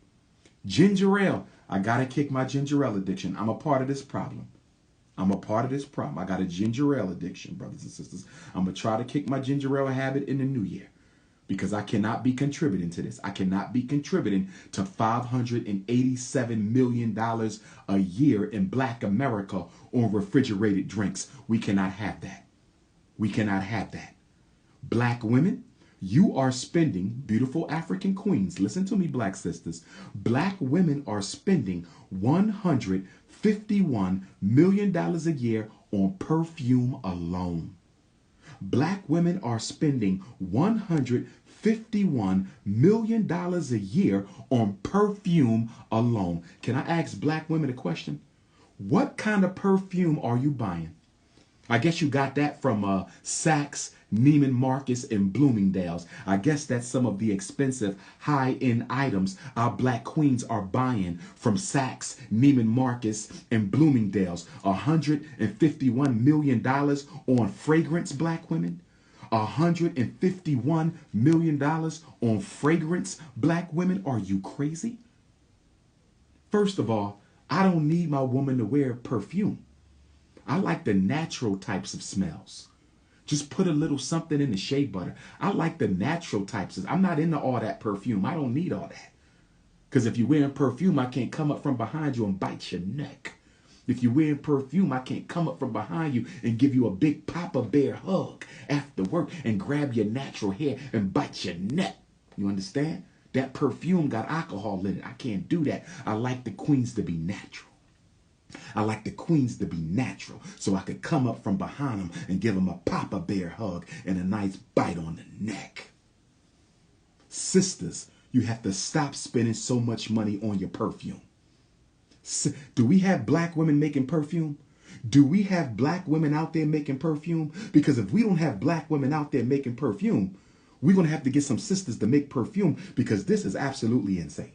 ginger ale. I got to kick my ginger ale addiction. I'm a part of this problem. I got a ginger ale addiction, brothers and sisters. I'm going to try to kick my ginger ale habit in the new year, because I cannot be contributing to this. I cannot be contributing to $587 million a year in Black America on refrigerated drinks. We cannot have that. We cannot have that. Black women, you are spending, beautiful African queens, listen to me, black sisters. Black women are spending $151 million a year on perfume alone. Black women are spending $151 million a year on perfume alone. Can I ask black women a question? What kind of perfume are you buying? I guess you got that from Saks, Neiman Marcus, and Bloomingdale's. I guess that's some of the expensive high-end items our black queens are buying from Saks, Neiman Marcus, and Bloomingdale's. $151 million on fragrance, black women. $151 million on fragrance, black women. Are you crazy? First of all, I don't need my woman to wear perfume. I like the natural types of smells. Just put a little something in the shea butter. I like the natural types. I'm not into all that perfume. I don't need all that. Because if you're wearing perfume, I can't come up from behind you and bite your neck. If you're wearing perfume, I can't come up from behind you and give you a big Papa Bear hug after work and grab your natural hair and bite your neck. You understand? That perfume got alcohol in it. I can't do that. I like the queens to be natural. I like the queens to be natural so I could come up from behind them and give them a Papa Bear hug and a nice bite on the neck. Sisters, you have to stop spending so much money on your perfume. Do we have black women making perfume? Do we have black women out there making perfume? Because if we don't have black women out there making perfume, we're going to have to get some sisters to make perfume, because this is absolutely insane.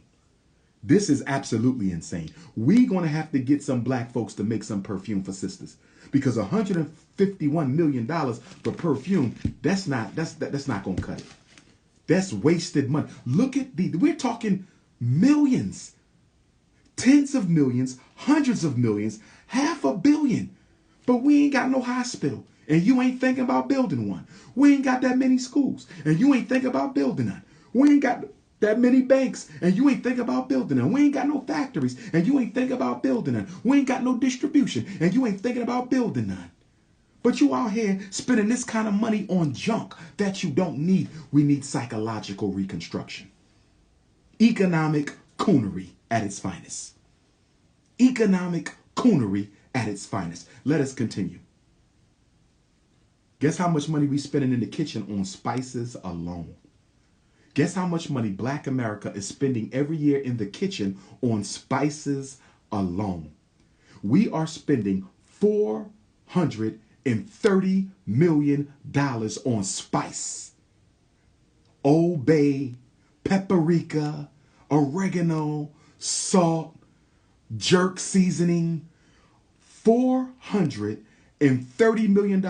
This is absolutely insane. We're going to have to get some black folks to make some perfume for sisters, because $151 million for perfume, that's not going to cut it. That's wasted money. Look at we're talking millions, tens of millions, hundreds of millions, $500 million. But we ain't got no hospital, and you ain't thinking about building one. We ain't got that many schools, and you ain't thinking about building none. We ain't got that many banks, and you ain't thinking about building them. We ain't got no factories, and you ain't thinking about building them. We ain't got no distribution, and you ain't thinking about building none. But you out here spending this kind of money on junk that you don't need. We need psychological reconstruction. Economic coonery at its finest. Economic coonery at its finest. Let us continue. Guess how much money we spending in the kitchen on spices alone? Guess how much money Black America is spending every year in the kitchen on spices alone? We are spending $430 million on spice. Old Bay, paprika, oregano, salt, jerk seasoning. $430 million.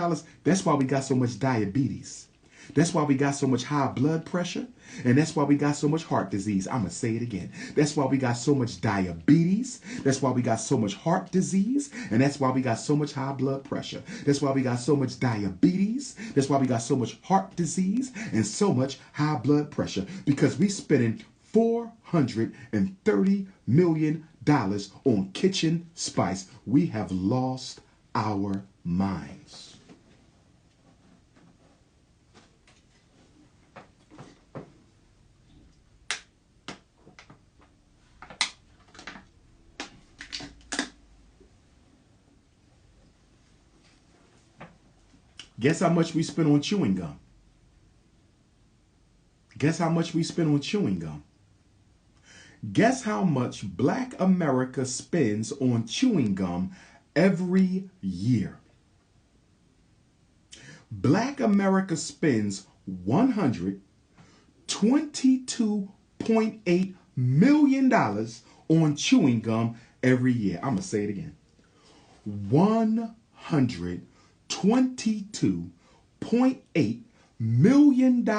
That's why we got so much diabetes. That's why we got so much high blood pressure. And that's why we got so much heart disease. I'm going to say it again. That's why we got so much diabetes. That's why we got so much heart disease. And that's why we got so much high blood pressure. That's why we got so much diabetes. That's why we got so much heart disease and so much high blood pressure. Because we spending $430 million on kitchen spice. We have lost our minds. Guess how much we spend on chewing gum? Guess how much we spend on chewing gum? Guess how much Black America spends on chewing gum every year? Black America spends $122.8 million on chewing gum every year. I'm going to say it again. $122.8 million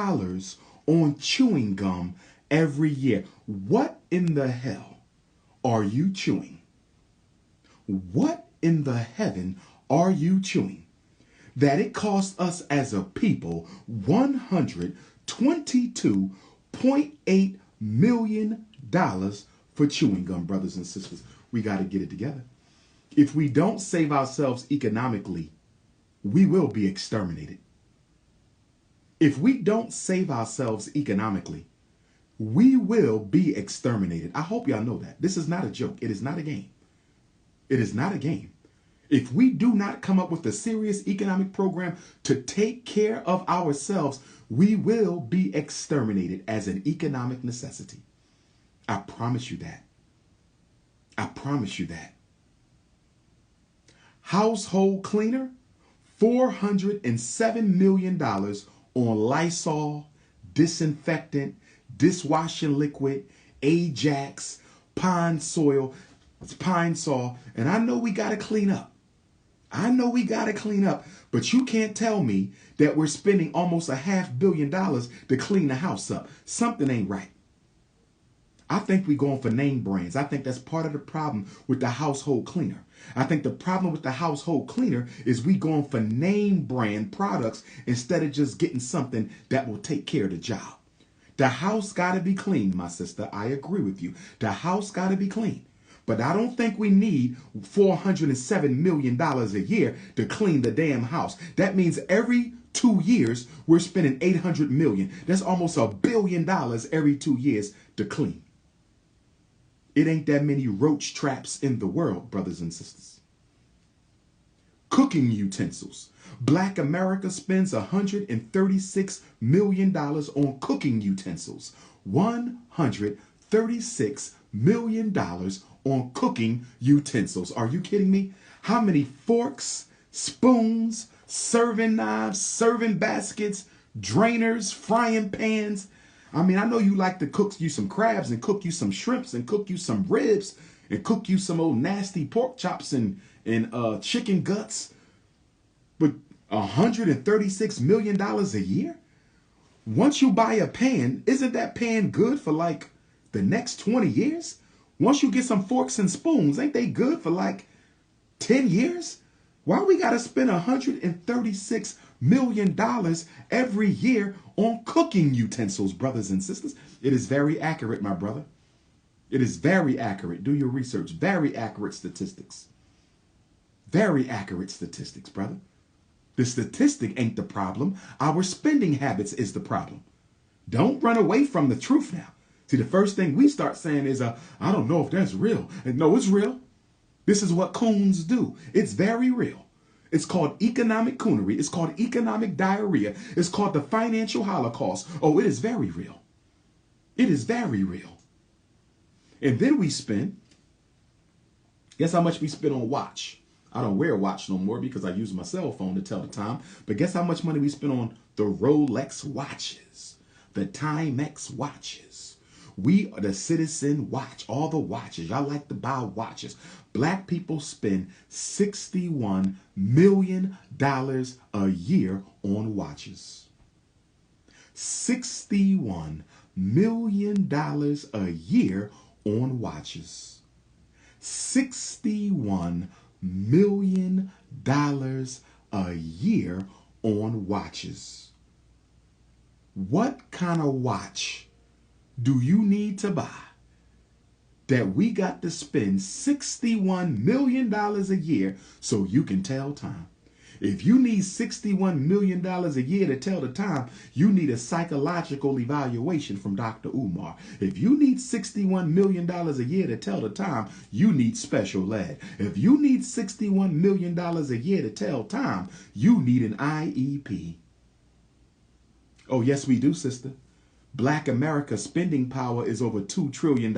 on chewing gum every year. What in the hell are you chewing? What in the heaven are you chewing that it costs us as a people $122.8 million for chewing gum, brothers and sisters? We got to get it together. If we don't save ourselves economically, we will be exterminated. If we don't save ourselves economically, we will be exterminated. I hope y'all know that. This is not a joke. It is not a game. It is not a game. If we do not come up with a serious economic program to take care of ourselves, we will be exterminated as an economic necessity. I promise you that. I promise you that. Household cleaner, $407 million on Lysol, disinfectant, dishwashing liquid, Ajax, pine sol. And I know we got to clean up. But you can't tell me that we're spending almost $500 million to clean the house up. Something ain't right. I think we're going for name brands. I think that's part of the problem with the household cleaner. I think the problem with the household cleaner is we going for name brand products instead of just getting something that will take care of the job. The house got to be clean, my sister. I agree with you. The house got to be clean. But I don't think we need $407 million a year to clean the damn house. That means every 2 years, we're spending $800 million. That's almost $1 billion every 2 years to clean. It ain't that many roach traps in the world, brothers and sisters. Cooking utensils. Black America spends $136 million on cooking utensils. $136 million on cooking utensils. Are you kidding me? How many forks, spoons, serving knives, serving baskets, drainers, frying pans? I mean, I know you like to cook you some crabs and cook you some shrimps and cook you some ribs and cook you some old nasty pork chops and chicken guts. But $136 million a year? Once you buy a pan, isn't that pan good for like the next 20 years? Once you get some forks and spoons, ain't they good for like 10 years? Why we got to spend $136 million every year on cooking utensils, brothers and sisters? It is very accurate, my brother. It is very accurate. Do your research. Very accurate statistics. Very accurate statistics, brother. The statistic ain't the problem. Our spending habits is the problem. Don't run away from the truth now. See, the first thing we start saying is, I don't know if that's real. And no, it's real. This is what coons do. It's very real. It's called economic coonery. It's called economic diarrhea. It's called the financial holocaust. Oh, it is very real. It is very real. And then we spend, guess how much we spend on watch? I don't wear a watch no more because I use my cell phone to tell the time. But guess how much money we spend on the Rolex watches, the Timex watches. We are the Citizen watch, all the watches. Y'all like to buy watches. Black people spend $61 million a year on watches. $61 million a year on watches. $61 million a year on watches. What kind of watch do you need to buy that we got to spend $61 million a year so you can tell time? If you need $61 million a year to tell the time, you need a psychological evaluation from Dr. Umar. If you need $61 million a year to tell the time, you need special ed. If you need $61 million a year to tell time, you need an IEP. Oh, yes, we do, sister. Black America's spending power is over $2 trillion.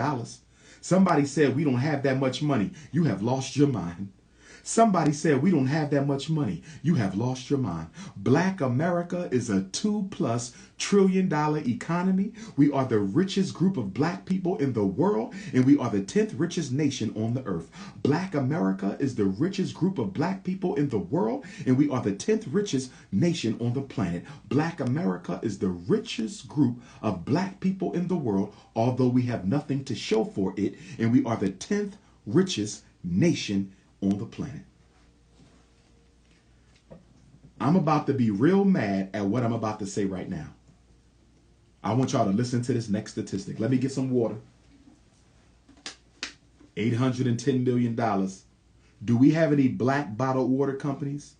Somebody said we don't have that much money. You have lost your mind. Somebody said we don't have that much money. You have lost your mind. Black America is a $2+ trillion economy. We are the richest group of black people in the world, and we are the 10th richest nation on the earth. Black America is the richest group of black people in the world, and we are the 10th richest nation on the planet. Black America is the richest group of black people in the world, although we have nothing to show for it, and we are the 10th richest nation on the planet. I'm about to be real mad at what I'm about to say right now. I want y'all to listen to this next statistic. Let me get some water. $810 million. Do we have any black bottled water companies?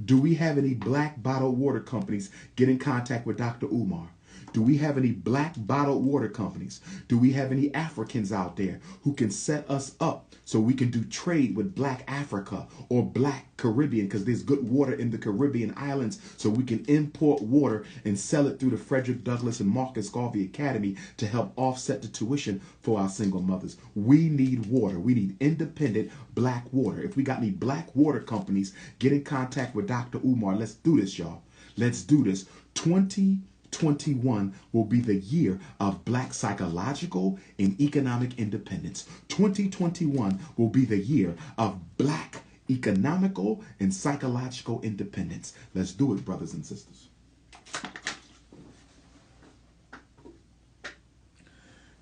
Do we have any black bottled water companies get in contact with Dr. Umar? Do we have any black bottled water companies? Do we have any Africans out there who can set us up so we can do trade with black Africa or black Caribbean, because there's good water in the Caribbean islands, so we can import water and sell it through the Frederick Douglass and Marcus Garvey Academy to help offset the tuition for our single mothers. We need water. We need independent black water. If we got any black water companies, get in contact with Dr. Umar. Let's do this, y'all. Let's do this. 2021 will be the year of black psychological and economic independence. 2021 will be the year of black economical and psychological independence. Let's do it, brothers and sisters.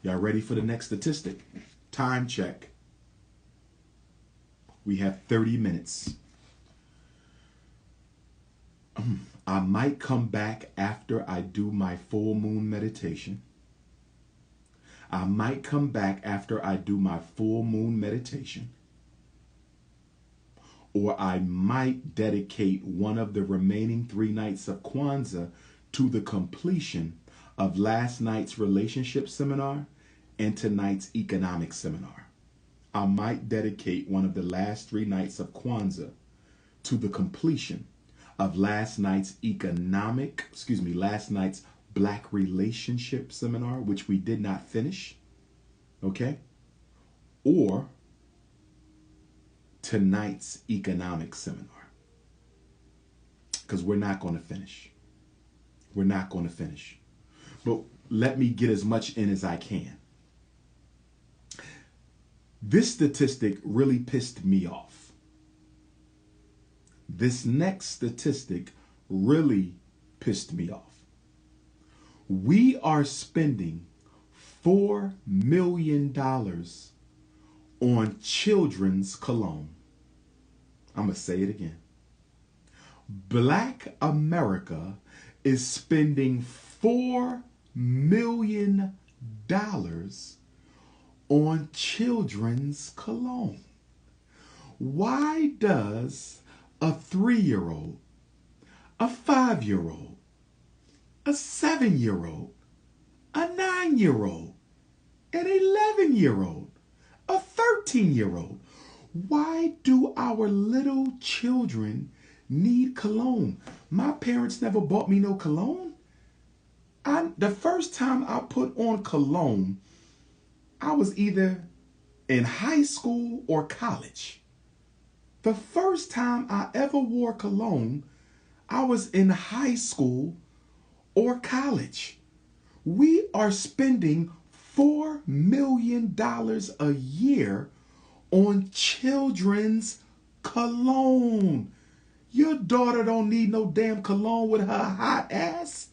Y'all ready for the next statistic? Time check. We have 30 minutes. I might come back after I do my full moon meditation. I might come back after I do my full moon meditation. Or I might dedicate one of the remaining 3 nights of Kwanzaa to the completion of last night's relationship seminar and tonight's economic seminar. I might dedicate one of the last 3 nights of Kwanzaa to the completion of last night's last night's Black relationship seminar, which we did not finish. Okay? Or tonight's economic seminar. Because we're not going to finish. We're not going to finish. But let me get as much in as I can. This statistic really pissed me off. This next statistic really pissed me off. We are spending $4 million on children's cologne. I'm going to say it again. Black America is spending $4 million on children's cologne. Why does a 3-year-old, a 5-year-old, a 7-year-old, a 9-year-old, an 11-year-old, a 13-year-old, why do our little children need cologne? My parents never bought me no cologne. The first time I put on cologne, I was either in high school or college. The first time I ever wore cologne, I was in high school or college. We are spending $4 million a year on children's cologne. Your daughter don't need no damn cologne with her hot ass.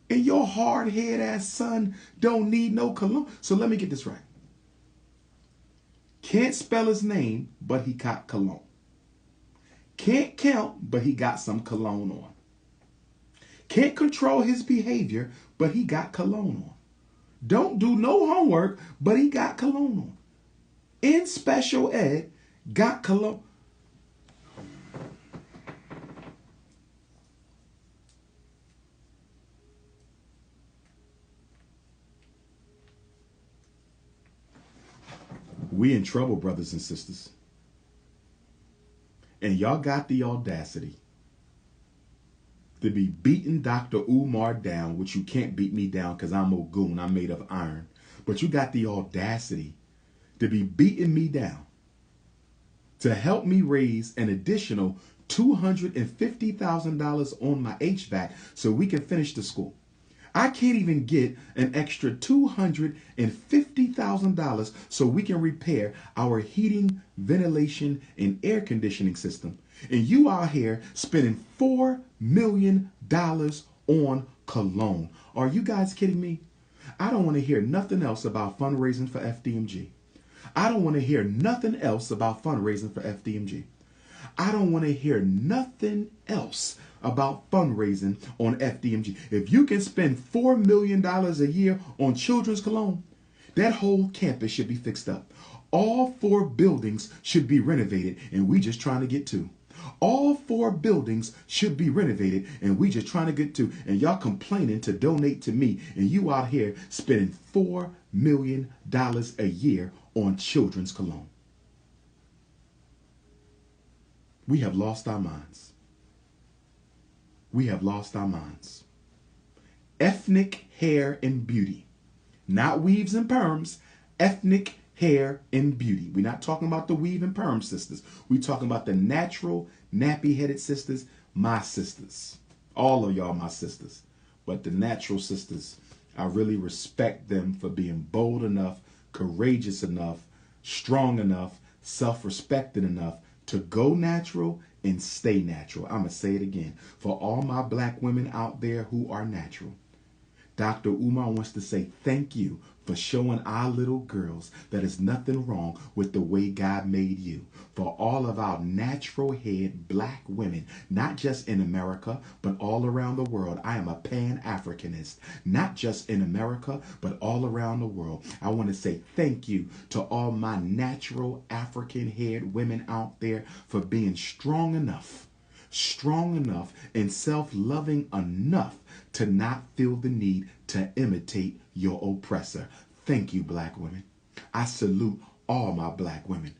And your hard-head ass son don't need no cologne. So let me get this right. Can't spell his name, but he got cologne. Can't count, but he got some cologne on. Can't control his behavior, but he got cologne on. Don't do no homework, but he got cologne on. In special ed, got cologne. We in trouble, brothers and sisters. And y'all got the audacity to be beating Dr. Umar down, which you can't beat me down because I'm a goon. I'm made of iron. But you got the audacity to be beating me down to help me raise an additional $250,000 on my HVAC so we can finish the school. I can't even get an extra $250,000 so we can repair our heating, ventilation, and air conditioning system. And you out here spending $4 million on cologne. Are you guys kidding me? I don't want to hear nothing else about fundraising for FDMG. I don't want to hear nothing else about fundraising for FDMG. I don't want to hear nothing else about fundraising on FDMG. If you can spend $4 million a year on children's cologne, that whole campus should be fixed up. All 4 buildings should be renovated, and we just trying to get 2. All 4 buildings should be renovated, and we just trying to get 2. And y'all complaining to donate to me, and you out here spending $4 million a year on children's cologne. We have lost our minds. We have lost our minds. Ethnic hair and beauty. Not weaves and perms. Ethnic hair and beauty. We're not talking about the weave and perm sisters. We're talking about the natural, nappy-headed sisters, my sisters. All of y'all my sisters. But the natural sisters, I really respect them for being bold enough, courageous enough, strong enough, self-respecting enough to go natural and stay natural. I'm going to say it again. For all my black women out there who are natural, Dr. Umar wants to say thank you for showing our little girls that there's nothing wrong with the way God made you. For all of our natural head black women, not just in America, but all around the world. I am a Pan-Africanist, not just in America, but all around the world. I want to say thank you to all my natural African haired women out there for being strong enough and self-loving enough to not feel the need to imitate your oppressor. Thank you, black women. I salute all my black women.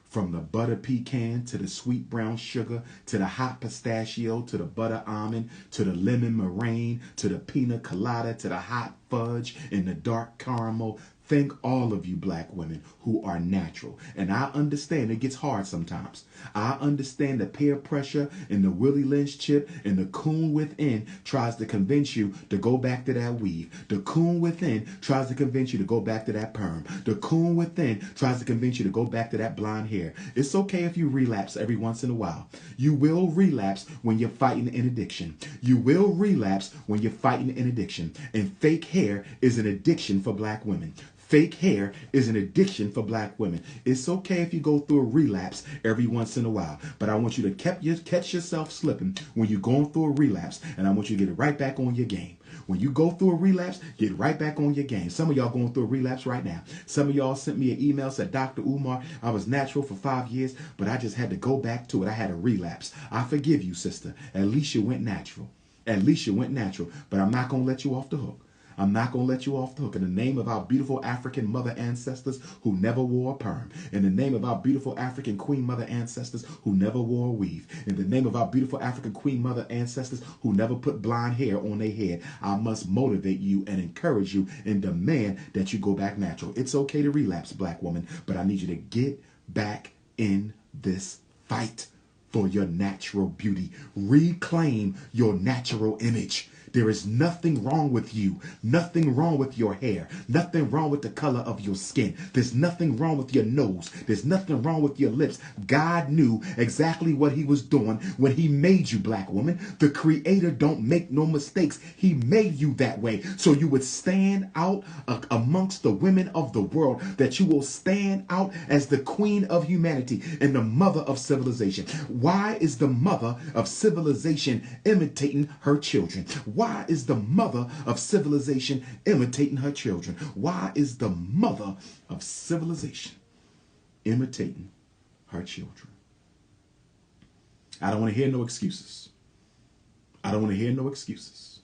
From the butter pecan to the sweet brown sugar to the hot pistachio to the butter almond to the lemon meringue to the pina colada to the hot fudge and the dark caramel. Thank all of you black women who are natural. And I understand it gets hard sometimes. I understand the peer pressure and the Willie Lynch chip and the coon within tries to convince you to go back to that weave. The coon within tries to convince you to go back to that perm. The coon within tries to convince you to go back to that blonde hair. It's okay if you relapse every once in a while. You will relapse when you're fighting an addiction. You will relapse when you're fighting an addiction. And fake hair is an addiction for black women. Fake hair is an addiction for black women. It's okay if you go through a relapse every once in a while, but I want you to catch yourself slipping when you're going through a relapse, and I want you to get right back on your game. When you go through a relapse, get right back on your game. Some of y'all going through a relapse right now. Some of y'all sent me an email, said, Dr. Umar, I was natural for 5 years, but I just had to go back to it. I had a relapse. I forgive you, sister. At least you went natural. At least you went natural, but I'm not going to let you off the hook. I'm not going to let you off the hook. In the name of our beautiful African mother ancestors who never wore a perm. In the name of our beautiful African queen mother ancestors who never wore a weave. In the name of our beautiful African queen mother ancestors who never put blonde hair on their head. I must motivate you and encourage you and demand that you go back natural. It's okay to relapse, black woman, but I need you to get back in this fight for your natural beauty. Reclaim your natural image. There is nothing wrong with you, nothing wrong with your hair, nothing wrong with the color of your skin. There's nothing wrong with your nose. There's nothing wrong with your lips. God knew exactly what he was doing when he made you, black woman. The creator don't make no mistakes. He made you that way so you would stand out amongst the women of the world, that you will stand out as the queen of humanity and the mother of civilization. Why is the mother of civilization imitating her children? Why is the mother of civilization imitating her children? Why is the mother of civilization imitating her children? I don't want to hear no excuses. I don't want to hear no excuses.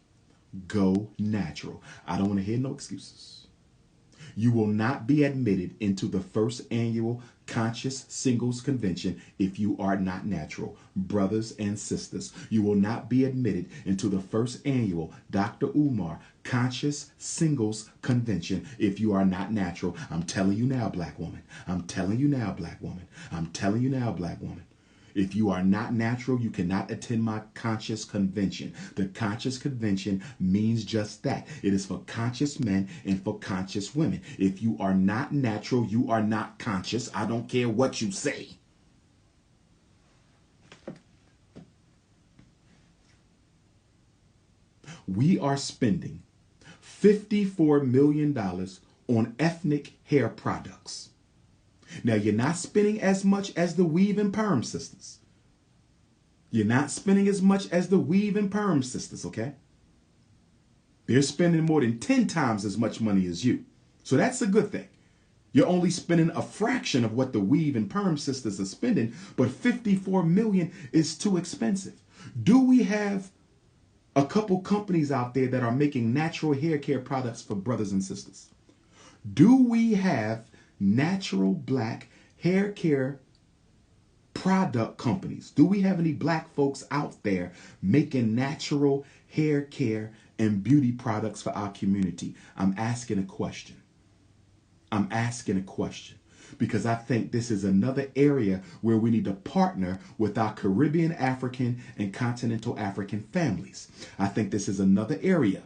Go natural. I don't want to hear no excuses. You will not be admitted into the first annual Conscious Singles Convention if you are not natural. Brothers and sisters, you will not be admitted into the first annual Dr. Umar Conscious Singles Convention if you are not natural. I'm telling you now, black woman. I'm telling you now, black woman. I'm telling you now, black woman. If you are not natural, you cannot attend my conscious convention. The conscious convention means just that. It is for conscious men and for conscious women. If you are not natural, you are not conscious. I don't care what you say. We are spending $54 million on ethnic hair products. Now, you're not spending as much as the weave and perm sisters. You're not spending as much as the weave and perm sisters, okay? They're spending more than 10 times as much money as you. So that's a good thing. You're only spending a fraction of what the weave and perm sisters are spending, but $54 million is too expensive. Do we have a couple companies out there that are making natural hair care products for brothers and sisters? Do we have natural black hair care product companies? Do we have any black folks out there making natural hair care and beauty products for our community? I'm asking a question. I'm asking a question because I think this is another area where we need to partner with our Caribbean African and continental African families. I think this is another area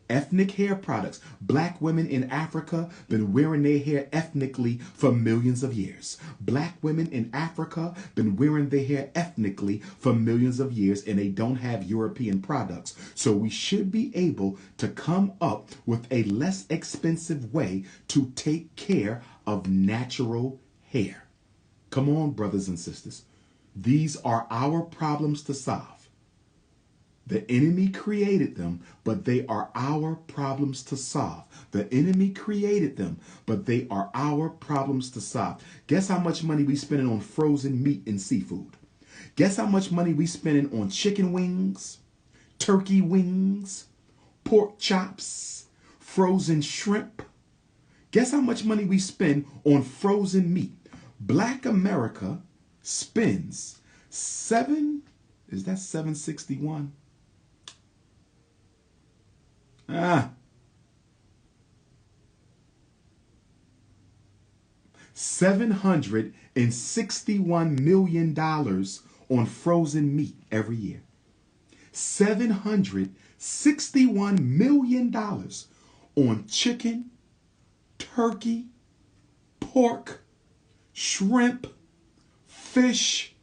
Ethnic hair products. Black women in Africa been wearing their hair ethnically for millions of years. Black women in Africa been wearing their hair ethnically for millions of years, and they don't have European products. So we should be able to come up with a less expensive way to take care of natural hair. Come on, brothers and sisters. These are our problems to solve. The enemy created them, but they are our problems to solve. The enemy created them, but they are our problems to solve. Guess how much money we spending on frozen meat and seafood? Guess how much money we spending on chicken wings, turkey wings, pork chops, frozen shrimp? Guess how much money we spend on frozen meat? Black America spends is that 761? $761 million on frozen meat every year. $761 million on chicken, turkey, pork, shrimp, fish.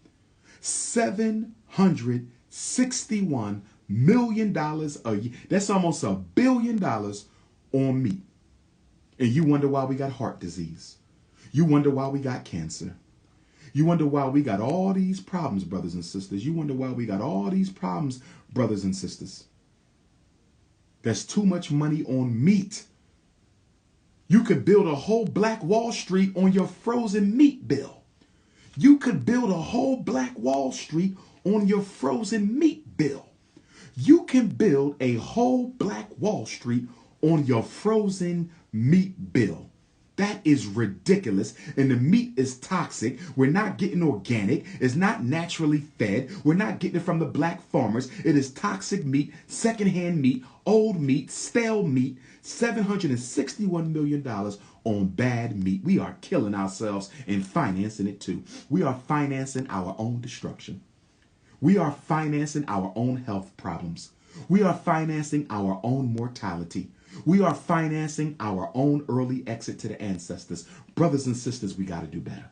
$761 million a year. That's almost $1 billion on meat. And you wonder why we got heart disease. You wonder why we got cancer. You wonder why we got all these problems, brothers and sisters. You wonder why we got all these problems, brothers and sisters. There's too much money on meat. You could build a whole Black Wall Street on your frozen meat bill. You could build a whole Black Wall Street on your frozen meat bill. You can build a whole Black Wall Street on your frozen meat bill. That is ridiculous. And the meat is toxic. We're not getting organic. It's not naturally fed. We're not getting it from the black farmers. It is toxic meat, secondhand meat, old meat, stale meat. $761 million on bad meat. We are killing ourselves and financing it too. We are financing our own destruction. We are financing our own health problems. We are financing our own mortality. We are financing our own early exit to the ancestors. Brothers and sisters, we got to do better.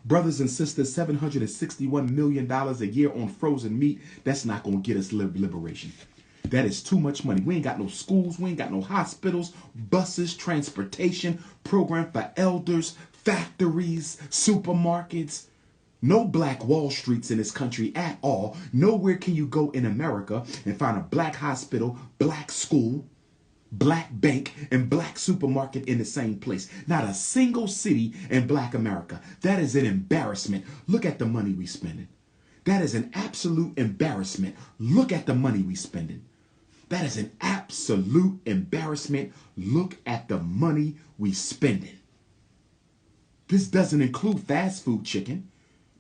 Brothers and sisters, $761 million a year on frozen meat, that's not going to get us liberation. That is too much money. We ain't got no schools. We ain't got no hospitals, buses, transportation, program for elders, factories, supermarkets. No Black Wall Streets in this country at all. Nowhere can you go in America and find a black hospital, black school, black bank, and black supermarket in the same place. Not a single city in Black America. That is an embarrassment. Look at the money we spending. That is an absolute embarrassment. Look at the money we spending. That is an absolute embarrassment. Look at the money we spending. This doesn't include fast food chicken.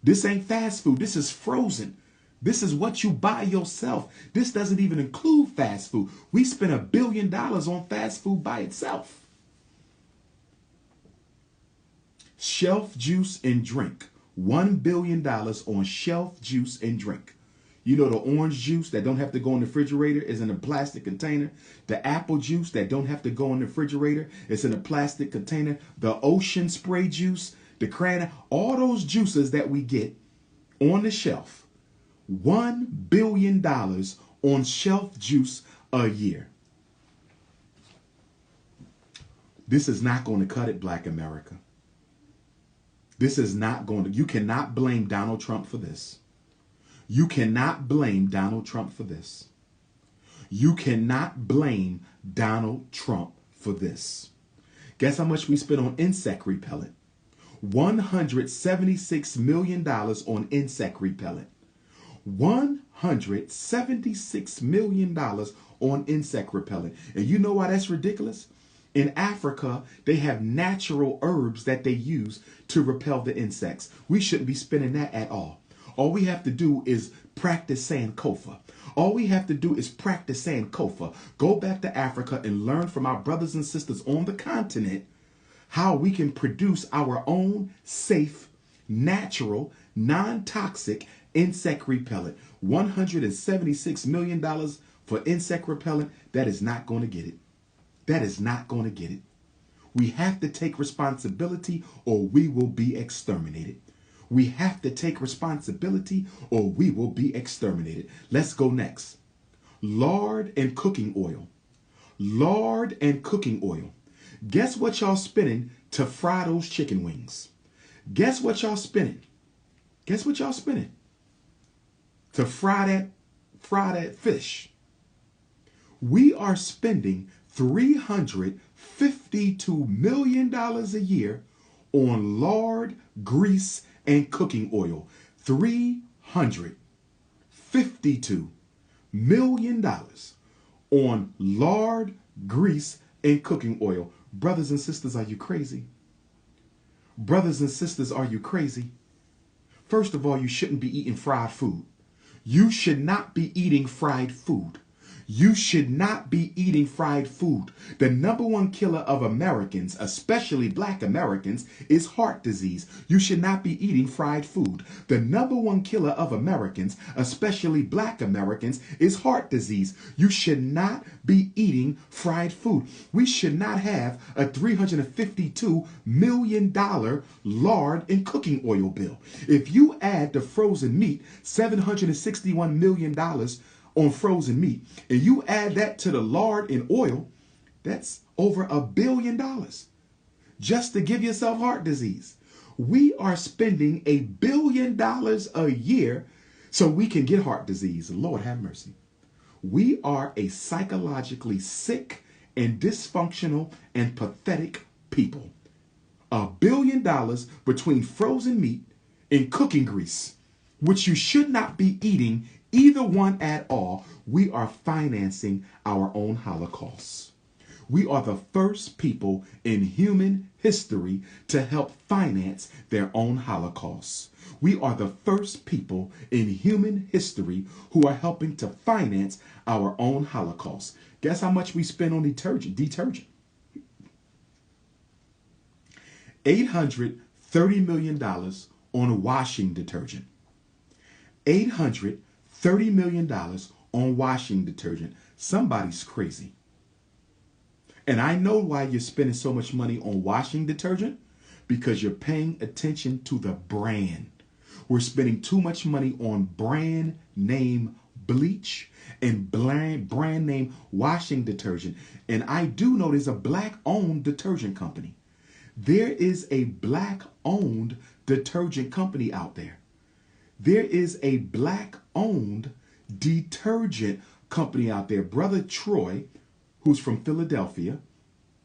This ain't fast food. This is frozen. This is what you buy yourself. This doesn't even include fast food. We spent $1 billion on fast food by itself. Shelf juice and drink. $1 billion on shelf juice and drink. You know, the orange juice that don't have to go in the refrigerator is in a plastic container. The apple juice that don't have to go in the refrigerator is in a plastic container. The ocean spray juice, the cranberry, all those juices that we get on the shelf. $1 billion on shelf juice a year. This is not going to cut it, Black America. This is not going to, you cannot blame Donald Trump for this. You cannot blame Donald Trump for this. You cannot blame Donald Trump for this. Guess how much we spent on insect repellent? $176 million on insect repellent. $176 million on insect repellent. And you know why that's ridiculous? In Africa, they have natural herbs that they use to repel the insects. We shouldn't be spending that at all. All we have to do is practice Sankofa. All we have to do is practice Sankofa. Go back to Africa and learn from our brothers and sisters on the continent how we can produce our own safe, natural, non-toxic insect repellent. $176 million for insect repellent, that is not going to get it. That is not going to get it. We have to take responsibility or we will be exterminated. We have to take responsibility or we will be exterminated. Let's go next. Lard and cooking oil. Lard and cooking oil. Guess what y'all spending to fry those chicken wings? Guess what y'all spending? Guess what y'all spending to fry that fish? We are spending $352 million a year on lard, grease, and cooking oil. $352 million on lard, grease, and cooking oil. Brothers and sisters, are you crazy? Brothers and sisters, are you crazy? First of all, you shouldn't be eating fried food. You should not be eating fried food. You should not be eating fried food. The number one killer of Americans, especially black Americans, is heart disease. You should not be eating fried food. The number one killer of Americans, especially black Americans, is heart disease. You should not be eating fried food. We should not have a $352 million lard and cooking oil bill. If you add the frozen meat, $761 million on frozen meat, and you add that to the lard and oil, that's over $1 billion just to give yourself heart disease. We are spending $1 billion a year so we can get heart disease. Lord have mercy. We are a psychologically sick and dysfunctional and pathetic people. $1 billion between frozen meat and cooking grease, which you should not be eating either one at all. We are financing our own Holocaust. We are the first people in human history to help finance their own Holocaust. We are the first people in human history who are helping to finance our own Holocaust. Guess how much we spend on detergent? $830 million on washing detergent. $830 million on washing detergent. Somebody's crazy. And I know why you're spending so much money on washing detergent, because you're paying attention to the brand. We're spending too much money on brand name bleach and brand name washing detergent. And I do know there's a black-owned detergent company. There is a black-owned detergent company out there. There is a black-owned detergent company out there. Brother Troy, who's from Philadelphia,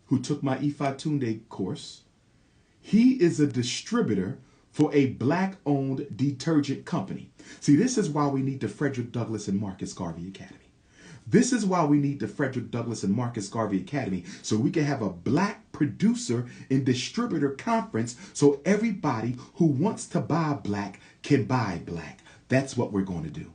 who took my Ifatunde course, he is a distributor for a black-owned detergent company. See, this is why we need the Frederick Douglass and Marcus Garvey Academy. This is why we need the Frederick Douglass and Marcus Garvey Academy, so we can have a black producer and distributor conference so everybody who wants to buy black can buy black. That's what we're going to do.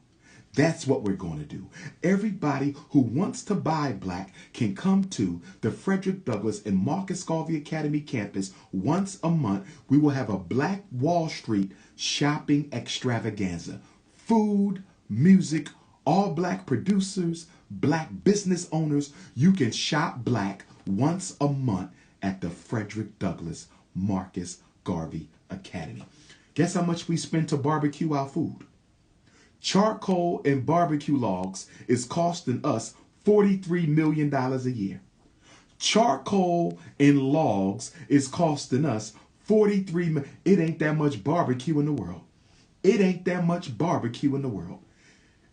That's what we're going to do. Everybody who wants to buy black can come to the Frederick Douglass and Marcus Garvey Academy campus once a month. We will have a Black Wall Street shopping extravaganza. Food, music, all black producers, black business owners. You can shop black once a month at the Frederick Douglass Marcus Garvey Academy. Guess how much we spend to barbecue our food? Charcoal and barbecue logs is costing us $43 million a year. Charcoal and logs is costing us $43 million. It ain't that much barbecue in the world. It ain't that much barbecue in the world.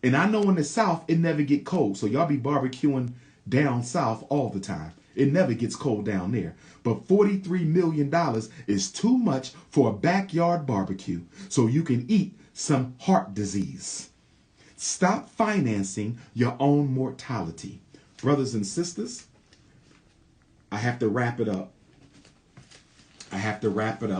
And I know in the South, it never get cold. So y'all be barbecuing down south all the time. It never gets cold down there. But $43 million is too much for a backyard barbecue so you can eat some heart disease. Stop financing your own mortality. Brothers and sisters, I have to wrap it up.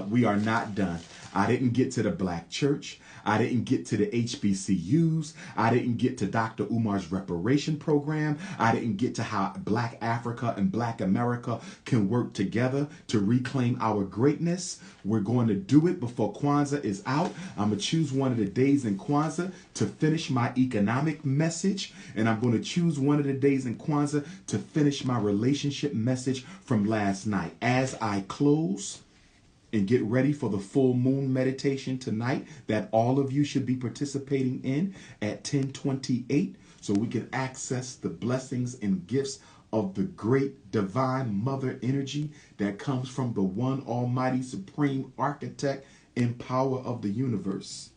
We are not done. I didn't get to the black church. I didn't get to the HBCUs. I didn't get to Dr. Umar's reparation program. I didn't get to how Black Africa and Black America can work together to reclaim our greatness. We're going to do it before Kwanzaa is out. I'm going to choose one of the days in Kwanzaa to finish my economic message. And I'm going to choose one of the days in Kwanzaa to finish my relationship message from last night. As I close and get ready for the full moon meditation tonight that all of you should be participating in at 10:28, so we can access the blessings and gifts of the great divine mother energy that comes from the one almighty supreme architect and power of the universe.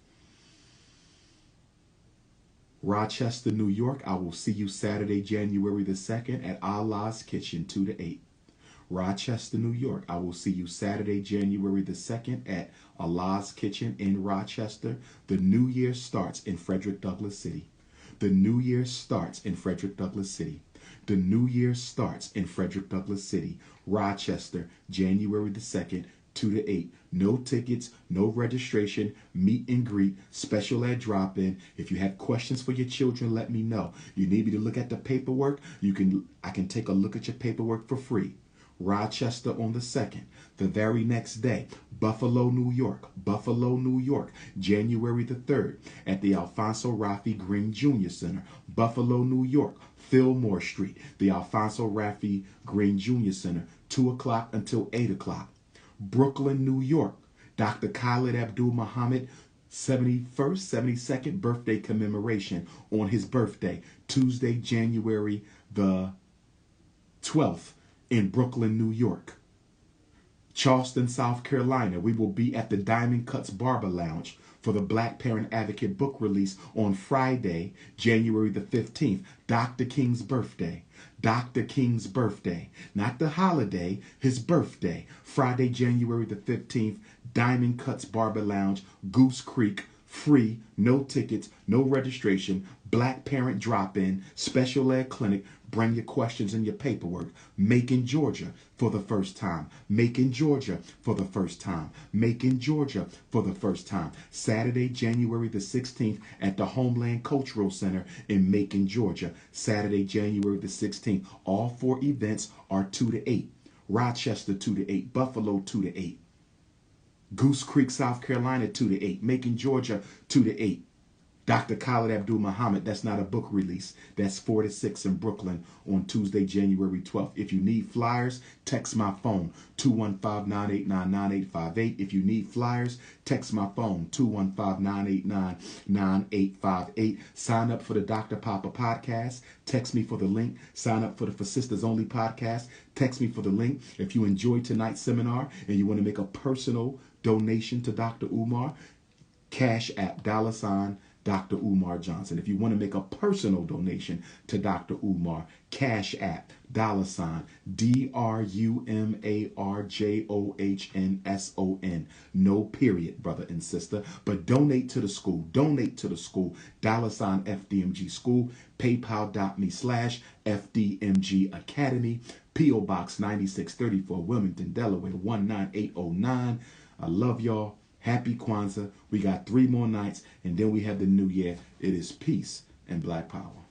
Rochester, New York, I will see you Saturday, January the 2nd at Allah's Kitchen, 2 to 8. Rochester, New York, I will see you Saturday, January the 2nd at Allah's Kitchen in Rochester. The new year starts in Frederick Douglass City. The new year starts in Frederick Douglass City. The new year starts in Frederick Douglass City. Rochester, January the 2nd, 2 to 8. No tickets, no registration, meet and greet, special ed drop-in. If you have questions for your children, let me know. You need me to look at the paperwork? I can take a look at your paperwork for free. Rochester on the 2nd. The very next day, Buffalo, New York. Buffalo, New York, January the 3rd at the Alfonso Raffi Green Jr. Center. Buffalo, New York, Fillmore Street, the Alfonso Raffi Green Jr. Center, 2 o'clock until 8 o'clock. Brooklyn, New York, Dr. Khalid Abdul Muhammad 71st, 72nd birthday commemoration on his birthday, Tuesday, January the 12th. In Brooklyn, New York. Charleston, South Carolina, we will be at the Diamond Cuts Barber Lounge for the Black Parent Advocate book release on Friday, January the 15th, Dr. King's birthday. Dr. King's birthday. Not the holiday, his birthday. Friday, January the 15th, Diamond Cuts Barber Lounge, Goose Creek, free, no tickets, no registration, Black Parent drop-in, special ed clinic. Bring your questions and your paperwork. Macon, Georgia for the first time. Macon, Georgia for the first time. Macon, Georgia for the first time. Saturday, January the 16th at the Homeland Cultural Center in Macon, Georgia. Saturday, January the 16th. All 4 events are 2 to 8. Rochester 2 to 8. Buffalo 2 to 8. Goose Creek, South Carolina 2 to 8. Macon, Georgia 2 to 8. Dr. Khalid Abdul Muhammad, that's not a book release. That's 4 to 6 in Brooklyn on Tuesday, January 12th. If you need flyers, text my phone, 215-989-9858. If you need flyers, text my phone, 215-989-9858. Sign up for the Dr. Papa podcast. Text me for the link. Sign up for the For Sisters Only podcast. Text me for the link. If you enjoyed tonight's seminar and you want to make a personal donation to Dr. Umar, Cash App, $ Dr. Umar Johnson. If you want to make a personal donation to Dr. Umar, Cash App, $ DRUMARJOHNSON. No period, brother and sister. But donate to the school. Donate to the school. $ FDMG School. PayPal.me/FDMG Academy. P.O. Box 9634, Wilmington, Delaware 19809. I love y'all. Happy Kwanzaa. We got 3 more nights, and then we have the new year. It is peace and Black power.